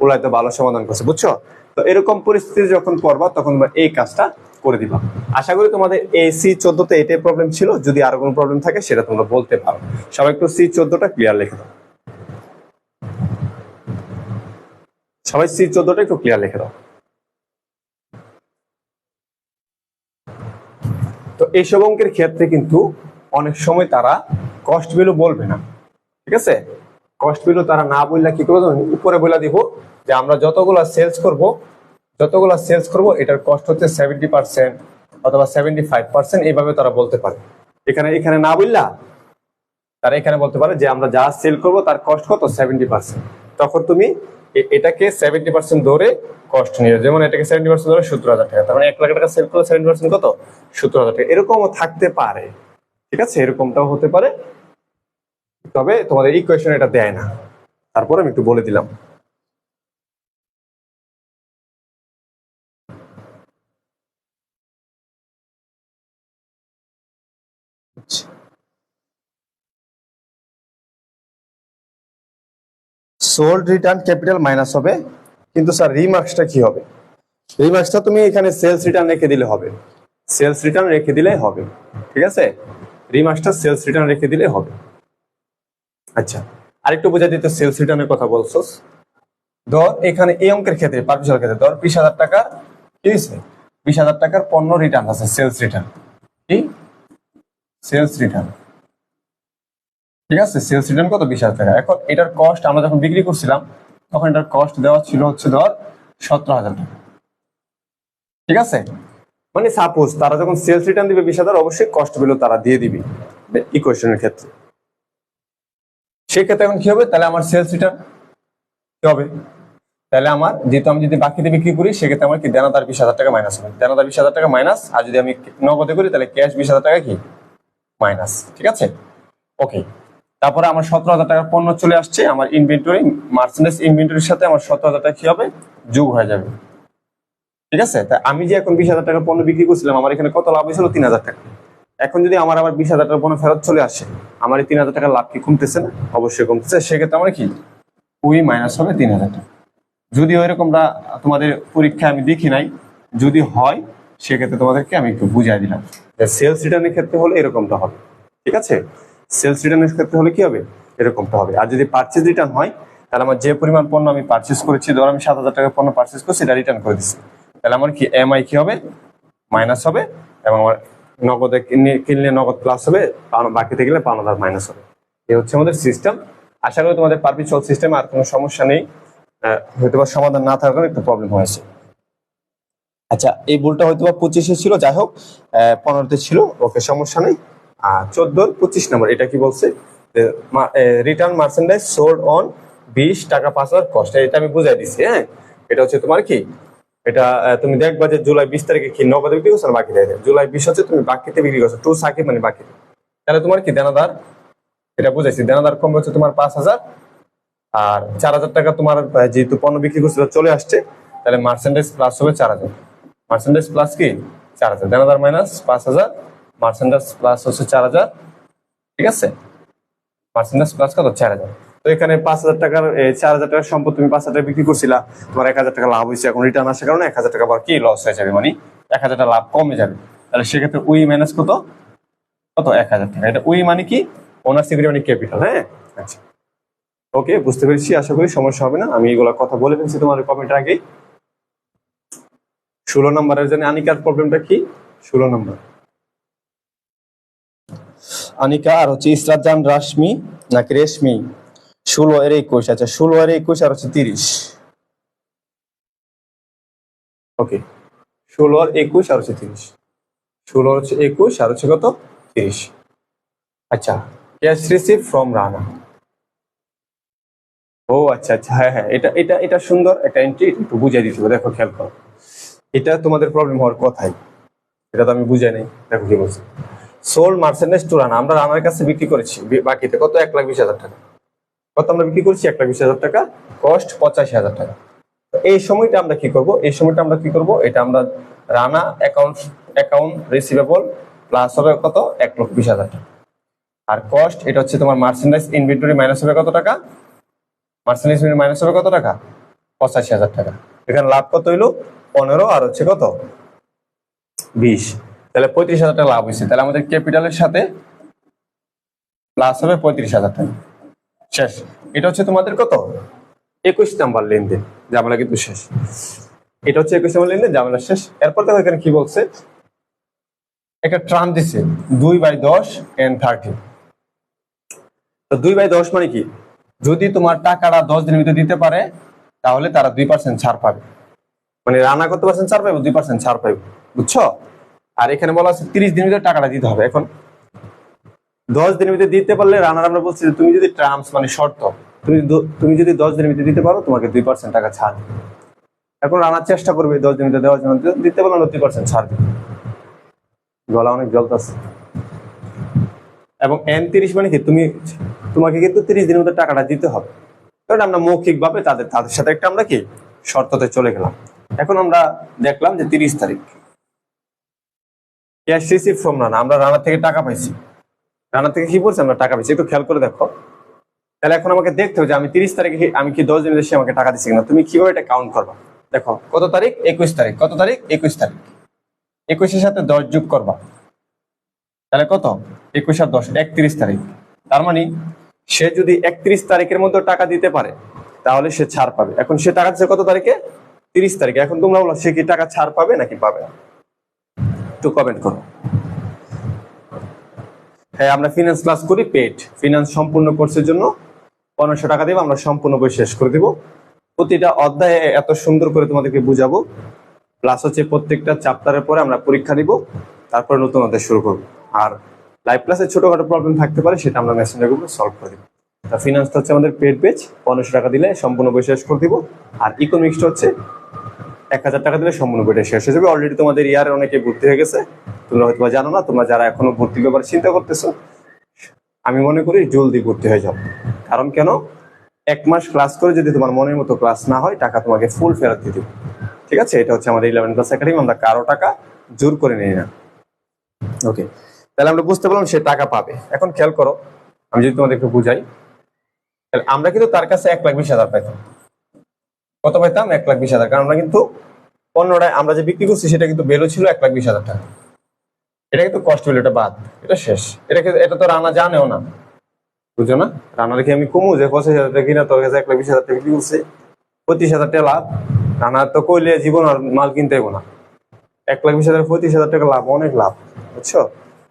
ওরা তো ভালো সমাধান করছে, বুঝছো? তো এরকম পরিস্থিতি যখন পড়বা তখন তোমরা এই কাজটা করে দিবা। আশা করি তোমাদের এই C14 এটাই প্রবলেম ছিল। যদি আরো কোনো প্রবলেম থাকে সেটা তোমরা বলতে পারো। সবাই একটু C14টা ক্লিয়ার লিখে দাও। সবাই C14টা একটু ক্লিয়ার লিখে দাও। তো এইসব অঙ্কের ক্ষেত্রে কিন্তু অনেক সময় তারা কস্ট ভ্যালু বলবে না, ঠিক আছে? কস্ট ভ্যালু তারা না বললে কি করবো, উপরে বলে দিব যে আমরা যতগুলা সেলস করব এটার কস্ট হচ্ছে 70% অথবা 75%, এইভাবে তারা বলতে পারে। এখানে না বললা তারা এখানে বলতে পারে যে আমরা যা সেল করব তার কস্ট কত 70%। তখন তুমি এটাকে 70% ধরে কস্ট নিয়ে, যেমন এটাকে 70% ধরে 70,000 টাকা, তার মানে 1 লাখ টাকা সেল করলে 70% কত 70,000 টাকা। এরকমও থাকতে পারে, ঠিক আছে? এরকমটাও হতে পারে, তবে তোমাদের ইকুয়েশন এটা দেয় না। তারপর আমি একটু বলে দিলাম। সোল্ড রিটার্ন ক্যাপিটাল মাইনাস হবে, কিন্তু স্যার রিমার্কসটা কি হবে? রিমার্কসটা তুমি এখানে সেলস রিটার্ন রেখে দিলে হবে, সেলস রিটার্ন রেখে দিলে হবে, ঠিক আছে? রিমার্কসটা সেলস রিটার্ন রেখে দিলে হবে। আচ্ছা, আরেকটু বোঝা দিতে, সেলস রিটার্নের কথা বলছস, ধর এখানে এই অঙ্কের ক্ষেত্রে পারমিশনের ক্ষেত্রে ধর 20,000 টাকা কি হয়েছে, 20,000 টাকার পণ্য রিটার্ন আছে, সেলস রিটার্ন। কি সেলস রিটার্ন, ঠিক আছে? সেলস রিটার্ন কত 20,000 টাকা। এখন এটার কস্ট আমরা যখন বিক্রি করছিলাম তখন এটার কস্ট দেওয়া ছিল হচ্ছে ধর 17,000 টাকা, ঠিক আছে? মানে সাপোজ তারা যখন সেলস রিটার্ন দিবে 20,000, অবশ্যই কস্ট ভ্যালু তারা দিয়ে দিবে ইকুয়েশনের ক্ষেত্রে। সেক্ষেত্রে এখন কি হবে, তাহলে আমার সেলস রিটার্ন কি হবে, তাহলে আমার যেহেতু আমি যদি বাকিতে বিক্রি করি সেক্ষেত্রে আমার কি দেনাদার 20,000 টাকা মাইনাস হবে, দেনাদার 20,000 টাকা মাইনাস, আর যদি আমি নগদে করি তাহলে ক্যাশ 20,000 টাকা কি মাইনাস, ঠিক আছে? ওকে, তারপরে আমার 17,000 টাকার পণ্য চলে আসছে আমার ইনভেন্টরি, মার্চেন্ডাইজ ইনভেন্টরির সাথে আমার 17,000 টাকা কি হবে, যোগ হয়ে যাবে, ঠিক আছে? তাই আমি যে এখন 20,000 টাকার পণ্য বিক্রি করছিলাম আমার এখানে কত লাভ হয়েছিল 3,000 টাকা। এখন যদি আমার আবার 20,000 টাকার পণ্য ফেরত চলে আসে, আমার এই 3,000 টাকার লাভ কি কমতেছে না? অবশ্যই কমতেছে। সেক্ষেত্রে আমার কি ওই মাইনাস হবে 3,000 টাকা। যদিও এরকমটা তোমাদের পরীক্ষায় আমি দেখি নাই, যদি হয় সেক্ষেত্রে তোমাদেরকে আমি একটু বুঝাই দিলাম। সেলস রিটার্নের ক্ষেত্রে হলে এরকমটা হবে, ঠিক আছে? সেলস রিটার্নের ক্ষেত্রে হলে কি হবে, এরকমটা হবে। আর যদি পারচেজ রিটার্ন হয় তাহলে আমার যে পরিমাণ পণ্য আমি পারচেজ করেছি, ধর আমি 7,000 টাকার পণ্য পারচেজ করছি, এটা রিটার্ন করে দিচ্ছি, তাহলে আমার কি এমআই কি হবে, মাইনাস হবে, এবং আমার নগদে কিনলে নগদ প্লাস হবে, বাকিতে গেলে পাওনাদার মাইনাস হবে। এই হচ্ছে আমাদের সিস্টেম। আশা করি তোমাদের পারপিচুয়াল সিস্টেমে আর কোনো সমস্যা নেই, হয়তো বা সমাধান না থাকার কারণে একটু প্রবলেম হয়েছে। আচ্ছা, এই ভুলটা হয়তো বা 25-এ ছিল, যাই হোক 15-তে ছিল, ওকে সমস্যা নেই। 14 25 নম্বর এটা কি বলছে, রিটার্ন মার্চেন্ডাইজ সোল্ড অন 20 টাকা 5,000 কস্ট, এটা আমি বুঝাই দিচ্ছি। হ্যাঁ, এটা হচ্ছে তোমার কি, এটা তুমি দেখবা যে জুলাই 20 তারিখে কি নগদে বিক্রি করছো, বাকি দেয় জুলাই 20 হচ্ছে তুমি বাকিতে বিক্রি করছো, টু সাকিব মানে বাকি, তাহলে তোমার কি দেনাদার, এটা বুঝাইছি, দেনাদার কমবে হচ্ছে তোমার 5,000, আর 4,000 টাকা তোমার যেহেতু পণ্য বিক্রি করছিল চলে আসছে, তাহলে মার্চেন্ডাইজ প্লাস হবে 4,000, মার্চেন্ডাইজ প্লাস কি 4,000, দেনাদার মাইনাস 5,000, মার্চেন্ডাইজ প্লাস হচ্ছে 4,000, ঠিক আছে? মার্চেন্ডাইজ প্লাস কত 4,000। তো এখানে 5,000 টাকার 4,000 টাকার সম্পদ তুমি 5,000 টাকা বিক্রি করছিলা, তোমার 1,000 টাকা লাভ হয়েছে, এখন রিটার্ন আসার কারণে 1,000 টাকা আবার কি লস হয়ে যাবে, মানে 1,000 টাকা লাভ কমে যাবে। তাহলে সেক্ষেত্রে উই মাইনাস কত কত 1,000 টাকা, এটা উই মানে কি ওনার সিকিউরিটি মানে ক্যাপিটাল। হ্যাঁ, আচ্ছা ওকে, বুঝতে পেরেছি, আশা করি সমস্যা হবে না। আমি এগুলো কথা বলে ফেলছি তোমার কমেন্টের আগে। 16 নম্বরের জন্য আনিকার প্রবলেমটা কি, 16 নম্বর আনিকা আর হচ্ছে ইসরাত জান রাশমি নাকি রেশমি, 16 এর 21, আচ্ছা 16 এর 21 আর হচ্ছে 30, ওকে 16 আর 21 আর হচ্ছে 30, 16 হচ্ছে 21 আর হচ্ছে কত 30। আচ্ছা, ক্যাশ রিসিভ ফ্রম রানা, ও আচ্ছা আচ্ছা, হ্যাঁ হ্যাঁ, এটা এটা এটা সুন্দর একটা এন্ট্রি, একটু বুঝাই দিতে হবে, দেখো খেয়াল করো, এটা তোমাদের প্রবলেম হওয়ার কথাই, এটা তো আমি বুঝাই নাই। দেখো কি বলছি, সোল্ড মার্চেন্ডাইজ টু রানা, আমরা রানার কাছে বিক্রি করেছি বাকিতে কত 1,20,000 টাকা, কত আমরা বিক্রি করছি 1,20,000 টাকা, কস্ট 85,000 টাকা। তো এই সময়টা আমরা কি করব, এই সময়টা আমরা কি করব, এটা আমরা রানা অ্যাকাউন্ট রিসিভেবল প্লাস হবে কত 1,20,000 টাকা, আর কস্ট এটা হচ্ছে তোমার মার্চেন্ডাইজ ইনভেন্টরি মাইনাস হবে কত টাকা, মার্চেন্ডাইজ মাইনাস হবে কত টাকা 85,000 টাকা। এখানে লাভ কত হইলো 15 আর হচ্ছে কত 20, তাহলে 35,000 টাকা লাভ হয়েছে। তাহলে আমাদের ক্যাপিটালের সাথে প্লাস হবে 35,000 টাকা। শেষ। এটা হচ্ছে তোমাদের কত 21 নাম্বার লেনদেন, ঝামেলা কিন্তু শেষ। এটা হচ্ছে 21 নাম্বার লেনদেন, ঝামেলা শেষ। এরপর দেখো এখানে কি বলছে, একটা ট্রাম দিছে 2/10 and 30। তো 2/10 মানে কি, যদি তোমার টাকাটা 10 দিনের ভিতরে দিতে পারে তাহলে তারা 2% ছাড় পাবে, মানে রানা কত পার্সেন্ট ছাড় পাবে 2% ছাড় পাবে, বুঝছো? আর এখানে বলা আছে 30 দিনের ভিতরে টাকাটা দিতে হবে। এখন 10 দিনের ভিতরে দিতে পারলে রানার আমরা বলছি যে তুমি যদি টার্মস মানে শর্ত, তুমি যদি 10 দিনের ভিতরে দিতে পারো তোমাকে 2% টাকা ছাড় দিবে। এখন রানার চেষ্টা করবে 10 দিনের ভিতরে দেওয়ার জন্য, দিতে পারলে 2% ছাড় দিবে। গলা অনেক জ্বলতেছে। এবং N30 মানে কি, তোমাকে কিন্তু 30 দিনের মধ্যে টাকাটা দিতে হবে। কারণ আমরা মৌখিক ভাবে তাদের সাথে একটা আমরা কি শর্ততে চলে গেলাম। এখন আমরা দেখলাম যে 30 তারিখ ক্যাশ রিসিভ ফ্রম রানা, আমরা রানা থেকে টাকা পাইছি। রানা থেকে কি বলছে, আমরা টাকা পাইছি, একটু খেয়াল করে দেখো। তাহলে এখন আমাকে দেখতে হবে যে আমি 30 তারিখে আমি কি 10 দিনের সে আমাকে টাকা দিচ্ছি কিনা। তুমি কিভাবে এটা কাউন্ট করবা, দেখো কত তারিখ 21 তারিখ, কত তারিখ 21 তারিখ, 21 এর সাথে 10 যোগ করবা, তাহলে কত 21 আর 10 31 তারিখ। তার মানে সে যদি 31 তারিখের মধ্যে টাকা দিতে পারে তাহলে সে ছাড় পাবে। এখন সে টাকা দিচ্ছে কত তারিখে 30 তারিখে। এখন তোমরা বলো সে কি টাকা ছাড় পাবে নাকি পাবে না, একটু কমেন্ট করো। হ্যাঁ, আমরা ফিনান্স ক্লাস করি পেড। ফিনান্স সম্পূর্ণ কোর্সের জন্য 1500 টাকা দিব, আমরা সম্পূর্ণ বই শেষ করে দিব। প্রতিটা অধ্যায়ে এত সুন্দর করে তোমাদেরকে বুঝাবো, প্লাস হচ্ছে প্রত্যেকটা চ্যাপ্টারের পরে আমরা পরীক্ষা দিব, তারপরে নতুন অধ্যায় শুরু করবো। আর লাইভ ক্লাসে ছোটখাটো প্রবলেম থাকতে পারে, সেটা আমরা মেসেঞ্জার গ্রুপে সলভ করে দিব। তা ফিনান্সটা হচ্ছে আমাদের পেড পেজ, 1500 টাকা দিলে সম্পূর্ণ বই শেষ করে দিব। আর ইকোনমিক্সটা হচ্ছে 1000 টাকা দিলে সম্পূর্ণ বইটা শেষ হয়ে যাবে। অলরেডি তোমাদের ইয়ারে অনেকে ভর্তি হয়ে গেছে, তোমরা হয়তো জানো না। তোমরা যারা এখনো ভর্তির ব্যাপারে চিন্তা করতেছো, আমি মনে করি জলদি ভর্তি হয়ে যাও। কারণ কেন, 1 মাস ক্লাস করে যদি তোমার মনের মতো ক্লাস না হয়, টাকা তোমাকে ফুল ফেরত দিয়ে দিব। ঠিক আছে, এটা হচ্ছে আমাদের 11 ক্লাস একাডেমি, আমরা কারো টাকা জোর করে নিই না। ওকে, তাহলে আমরা বুঝতে পারলাম সে টাকা পাবে। এখন খেয়াল করো, আমি যদি তোমাদের একটু বুঝাই, তাহলে আমরা কিন্তু তার কাছে 1,20,000 পাইতাম। কত পাইতাম 1,20,000, কারণ আমরা কিন্তু পণ্যটায় আমরা যে বিক্রি করছি সেটা কিন্তু ভ্যালু ছিল 1,20,000 টাকা। এটা কিন্তু কস্ট ভ্যালুটা বাদ, এটা শেষ। এটা তো রানা জানেও না, বুঝছো না? রানার কি আমি কমু যে 25,000 টাকা কিনা তোর কাছে 1,20,000 টাকা বিক্রি করছে, 25,000 টাকা লাভ। রানা তো কইলে জীবন আর মাল কিনতে হইব না। 1,20,000 25,000 টাকা লাভ, অনেক লাভ, বুঝছো?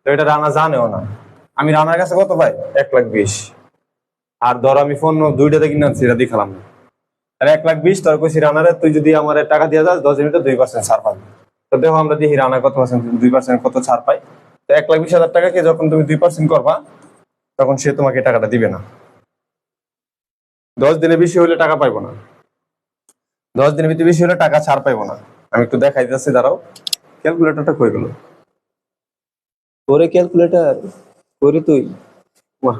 তো এটা রানা জানেও না। আমি রানার কাছে কত পাই 1,20,000, আর ধর আমি ফোন 2টাতে কিনে আনছি, এটা দেখালাম না। আর 1,20,000 তোর কইছি রানারে, তুই যদি আমার টাকা দিয়ে যাস 10 মিনিটে 2% ছাড় পাবি। তো দেখো আমরা দেখি রানা কত পার্সেন্ট, 2% কত ছাড় পাই। তো 1,20,000 টাকাকে যখন তুমি 2% করবা, তখন সে তোমাকে টাকাটা দিবে না। 10 দিনের বেশি হলে টাকা পাইবো না, 10 দিনের ভিতরে বেশি হলে টাকা ছাড় পাইবো না। আমি একটু দেখাই যাচ্ছি, দাঁড়াও। ক্যালকুলেটরটা কই গেল? তোরে ক্যালকুলেটর করে তুই, বাহ।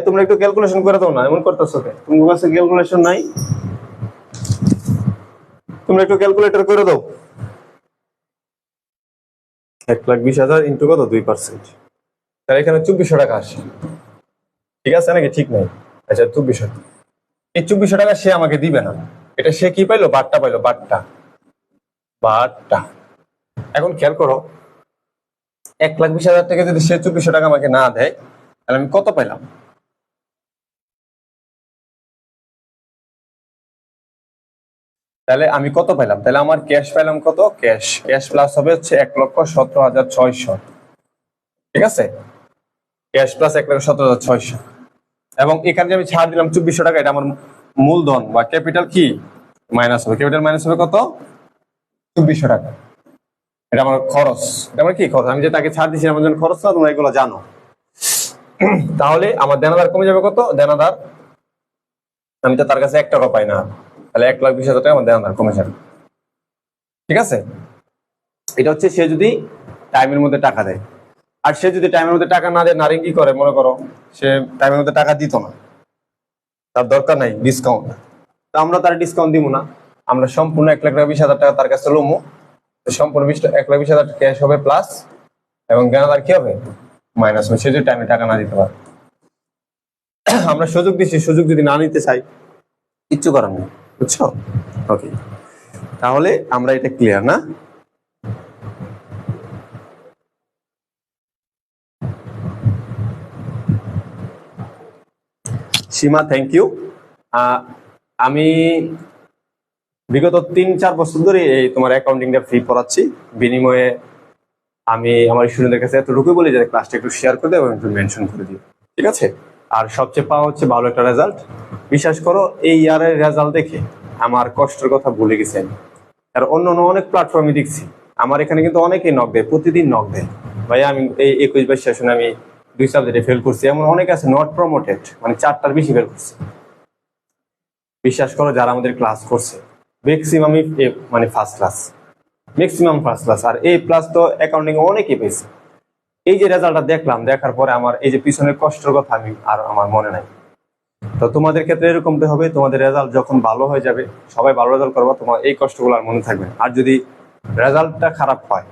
তোমরা একটু ক্যালকুলেশন করে দাও না, এমন করতেছো কেন? তোমার কাছে ক্যালকুলেশন নাই? তোমরা একটু ক্যালকুলেটর করে দাও। 1,20,000 ইন্টু কত 2%, তাহলে এখানে 2,400 টাকা আসে। ঠিক আছে নাকি ঠিক নাই? আচ্ছা 2,400, এই 2,400 টাকা সে আমাকে দিবে না। এটা সে কি পাইলো, বাট্টা পাইলো, বাট্টা। এখন খেয়াল করো, 1,20,000 টাকা যদি সে 2,400 টাকা আমাকে না দেয়, তাহলে আমি কত পাইলাম? তাহলে আমি কত পাইলাম? তাহলে আমার ক্যাশ পাইলাম কত, ক্যাশ প্লাস হবে হচ্ছে 1,17,600। ঠিক আছে, ক্যাশ প্লাস 1,17,600। এবং এখানে যে আমি ছাড় দিলাম 2,400 টাকা, এটা আমার মূলধন বা ক্যাপিটাল কি মাইনাস হবে। ক্যাপিটাল মাইনাস হবে কত 2,400 টাকা। এটা আমার খরচ, এটা আমার কি খরচ, আমি যে তাকে ছাড় দিচ্ছি আমার জন্য খরচ না, তোমরা এগুলো জানো। তাহলে আমার দেনাদার কমে যাবে কত, দেনাদার আমি তো তার কাছে 1 টাকা পাই না, তাহলে 1,20,000 টাকা আমার দেনাদার কমে যাবে। ঠিক আছে, এটা হচ্ছে সে যদি টাইমের মধ্যে টাকা দেয়। আর সে যদি টাইমের মধ্যে টাকা না দেয়, নারী কি করে, মনে করো সে টাইমের মধ্যে টাকা দিত না, তার দরকার নাই ডিসকাউন্ট, তো আমরা তার ডিসকাউন্ট দিব না। আমরা সম্পূর্ণ 1,20,000 টাকা তার কাছে লমু, সম্পূর্ণ 1,20,000 ক্যাশ হবে প্লাস, এবং দেনাদার কি হবে মাইনাস হবে, সে যদি টাইমে টাকা না দিতে পারে। আমরা সুযোগ দিচ্ছি, সুযোগ যদি না নিতে চাই কিচ্ছু করার নেই। বুঝছো? ওকে, তাহলে আমরা এটা ক্লিয়ার না? সীমা, থ্যাংক ইউ। আমি বিগত 3-4 বছর ধরে এই তোমার অ্যাকাউন্টিংটা ফ্রি পড়াচ্ছি। বিনিময়ে আমি আমার স্টুডেন্টদের কাছে এতটুকুই বলি যে ক্লাসটা একটু শেয়ার করে দেবো এবং একটু মেনশন করে দিও, ঠিক আছে? আর সবচেয়ে পাওয়া হচ্ছে ভালো একটা রেজাল্ট। বিশ্বাস করো, এই ইয়ারের রেজাল্ট দেখে আমার কষ্টের কথা ভুলে গেছি আমি। আর অন্য অনেক প্ল্যাটফর্মে দেখছি, আমার এখানে কিন্তু অনেকেই নক দেয়, প্রতিদিন নক দেয়, ভাই আমি এই 21-22 সেশনে আমি 2 সাবজেক্টে ফেল করছি। এমন অনেক আছে নট প্রমোটেড, মানে 4টার বেশি ফেল করছে। বিশ্বাস করো, যারা আমাদের ক্লাস করছে ম্যাক্সিমামই মানে first class, maximum first class. আর এই প্লাস তো অ্যাকাউন্টিং অনেকেই পেয়েছে। এই যে রেজাল্টটা দেখলাম, দেখার পরে আমার এই যে পিছনের কষ্টের কথা আমি আর আমার মনে নাই। তো তোমাদের ক্ষেত্রে এরকমটা হবে, তোমাদের রেজাল্ট যখন ভালো হয়ে যাবে, সবাই ভালো রেজাল্ট করবা, তোমার এই কষ্টগুলো আর মনে থাকবে। আর যদি রেজাল্টটা খারাপ হয়,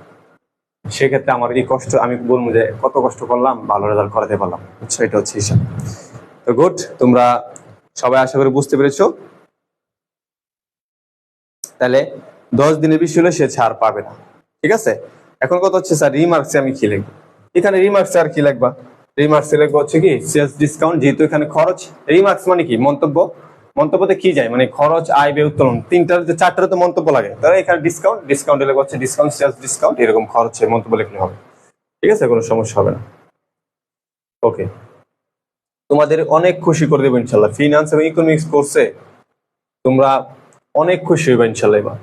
সেক্ষেত্রে আমার এই কষ্ট, আমি বলবো যে কত কষ্ট করলাম, ভালো রেজাল্ট করাতে পারলাম। বুঝছো? এটা হচ্ছে হিসাব। তো গুড, তোমরা সবাই আশা করি বুঝতে পেরেছো। তাহলে 10 দিনের বেশি হলে সে ছাড় পাবে না, ঠিক আছে? এখন কথা হচ্ছে স্যার রিমার্কসে আমি কি লিখবো? এখানে রিমার্কসে আর কি লিখবা? রিমার্কসে লিখবো হচ্ছে কি সেলস ডিসকাউন্ট, যেহেতু এখানে খরচ। রিমার্কস মানে কি? মন্তব্য। মন্তব্যতে কি যায়? মানে খরচ, আয়, ব্যয়, উত্তোলন, 4টার তো মন্তব্য লাগে। তাহলে এখানে ডিসকাউন্ট, ডিসকাউন্ট লিখবো হচ্ছে ডিসকাউন্ট, সেলস ডিসকাউন্ট, এরকম খরচে মন্তব্য লিখলে হবে, ঠিক আছে? কোনো সমস্যা হবে না। ওকে, তোমাদের অনেক খুশি করে দেবো ইনশাল্লাহ। ফিনান্স এবং ইকোনমিক্স কোর্সে তোমরা অনেক খুশি হইবা ইনশাল্লাহ এবার।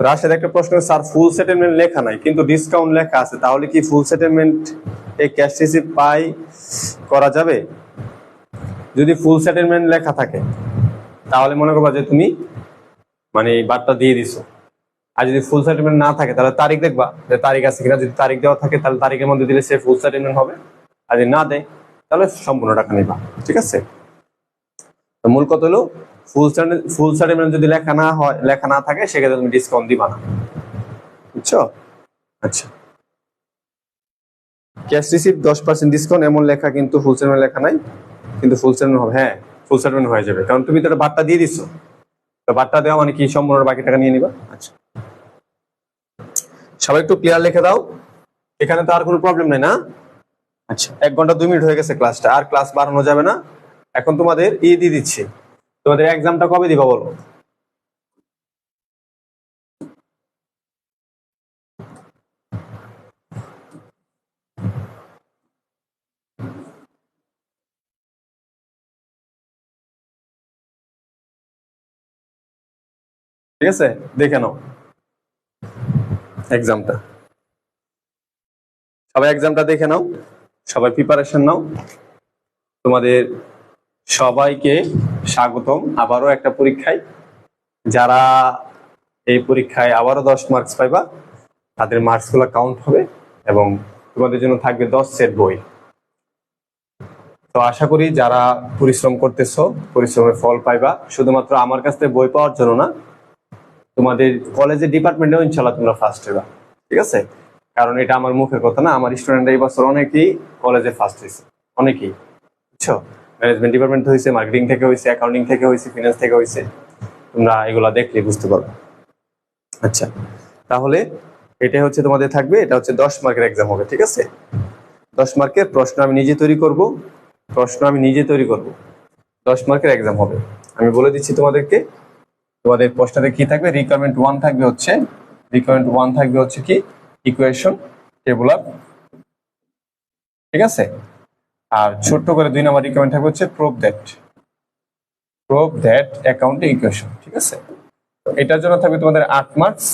রাশেদ একটা প্রশ্ন, স্যার ফুল সেটেলমেন্ট লেখা নাই কিন্তু ডিসকাউন্ট লেখা আছে, তাহলে কি ফুল সেটেলমেন্ট এ ক্যাশ রিসিভ পাই করা যাবে? যদি ফুল সেটেলমেন্ট লেখা থাকে তাহলে মনে করবা যে তুমি মানে বারটা দিয়ে দিছো। আর যদি ফুল সেটেলমেন্ট না থাকে তাহলে তারিখ দেখবা যে তারিখ আছে কিনা। যদি তারিখ দেওয়া থাকে তাহলে তারিখের মধ্যে দিলে সে ফুল সেটেলমেন্ট হবে। আর যদি না দেয় তাহলে সম্পূর্ণ টাকা নিবা, ঠিক আছে? তো মূল কথা হলো ফুল সেটেলমেন্ট যদি লেখা না হয়, লেখা না থাকে, সেক্ষেত্রে তুমি ডিসকাউন্ট দিবা না, বুঝছো? আচ্ছা, ক্যাশ রিসিভ 10% ডিসকাউন্ট এমন লেখা কিন্তু ফুল সেটেলমেন্ট লেখা নাই, কিন্তু ফুল সেটেলমেন্ট হবে। হ্যাঁ, ফুল সেটেলমেন্ট হয়ে যাবে, কারণ তুমি তো একটা বার্তা দিয়ে দিছো। তো বার্তা দেওয়া মানে কি সম্পূর্ণ বাকি টাকা নিয়ে নিবা। আচ্ছা, সবাই একটু ক্লিয়ার লিখে দাও। এখানে তো আর কোনো প্রবলেম নাই না? আচ্ছা, 1 ঘন্টা 2 মিনিট হয়ে গেছে ক্লাসটা, আর ক্লাস বাড়ানো যাবে না। এখন তোমাদের দিয়ে দিচ্ছি, তোমাদের এক্সামটা কবে দিবা বলো? ঠিক আছে, দেখে নাও এক্সামটা, সবাই এক্সামটা দেখে নাও, সবাই প্রিপারেশন নাও। তোমাদের সবাইকে স্বাগতম আবারও একটা পরীক্ষায়। যারা এই পরীক্ষায় আবারও 10 মার্কস পাইবা, তাদের মার্কস গুলো কাউন্ট হবে এবং তোমাদের জন্য থাকবে 10 সেট বই। তো আশা করি যারা পরিশ্রম করতেছো, পরিশ্রমের ফল পাইবা। শুধুমাত্র আমার কাছ থেকে বই পাওয়ার জন্য না, তোমাদের কলেজের ডিপার্টমেন্টেও ইনশাল্লাহ তোমরা ফার্স্ট হইবা, ঠিক আছে? কারণ এটা আমার মুখের কথা না, আমার স্টুডেন্টরা এই বছর অনেকেই কলেজে ফার্স্ট হয়েছে, অনেকেই, বুঝছো? ম্যানেজমেন্ট ডিপার্টমেন্ট হয়েছে, মার্কেটিং থেকে হয়েছে, অ্যাকাউন্টিং থেকে হয়েছে, ফিনান্স থেকে হয়েছে। তোমরা এগুলা দেখলে বুঝতে পারবে। আচ্ছা, তাহলে এটা হচ্ছে তোমাদের থাকবে, এটা হচ্ছে 10 মার্কের এক্সাম হবে, ঠিক আছে? 10 মার্কের প্রশ্ন আমি নিজে তৈরি করব, 10 মার্কের এক্সাম হবে। আমি বলে দিচ্ছি তোমাদেরকে, তোমাদের প্রশ্নতে কি থাকবে। রিকোয়ারমেন্ট 1 থাকবে হচ্ছে কি ইকুয়েশন টেবুলার, ঠিক আছে? আর ছোট্ট করে 2 নাম্বার রিকোয়ারমেন্ট থাকবে হচ্ছে প্রুফ দ্যাট অ্যাকাউন্টিং ইকুয়েশন, ঠিক আছে? এটার জন্য থাকবে তোমাদের 8 মার্কস,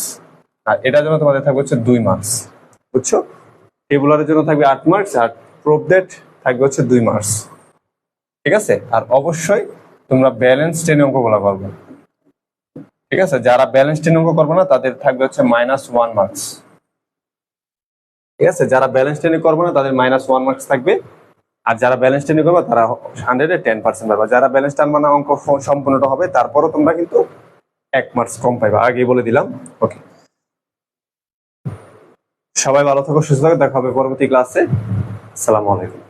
আর এটার জন্য তোমাদের থাকবে হচ্ছে 2 মার্কস, বুঝছো? টেবুলারের জন্য থাকবে 8 মার্কস, আর প্রুফ দ্যাট থাকবে হচ্ছে 2 মার্কস, ঠিক আছে? আর অবশ্যই তোমরা ব্যালেন্স টেনে অঙ্কগুলো করবে, ঠিক আছে? যারা ব্যালেন্স টেনে অঙ্ক করবে না তাদের থাকবে হচ্ছে -1 মার্কস, ঠিক আছে? যারা ব্যালেন্স টেনে করবে না তাদের -1 মার্কস থাকবে। আর যারা ব্যালেন্স টেনে করবে তারা 110% পাবে। যারা ব্যালেন্স টান মানে অঙ্ক সম্পূর্ণটা হবে, তারপরও তোমরা কিন্তু 1 মার্কস কম পাইবা, আগেই বলে দিলাম। ওকে, সবাই ভালো থাকো, সুস্থ থাকো, দেখা হবে পরবর্তী ক্লাসে। আসসালামু আলাইকুম।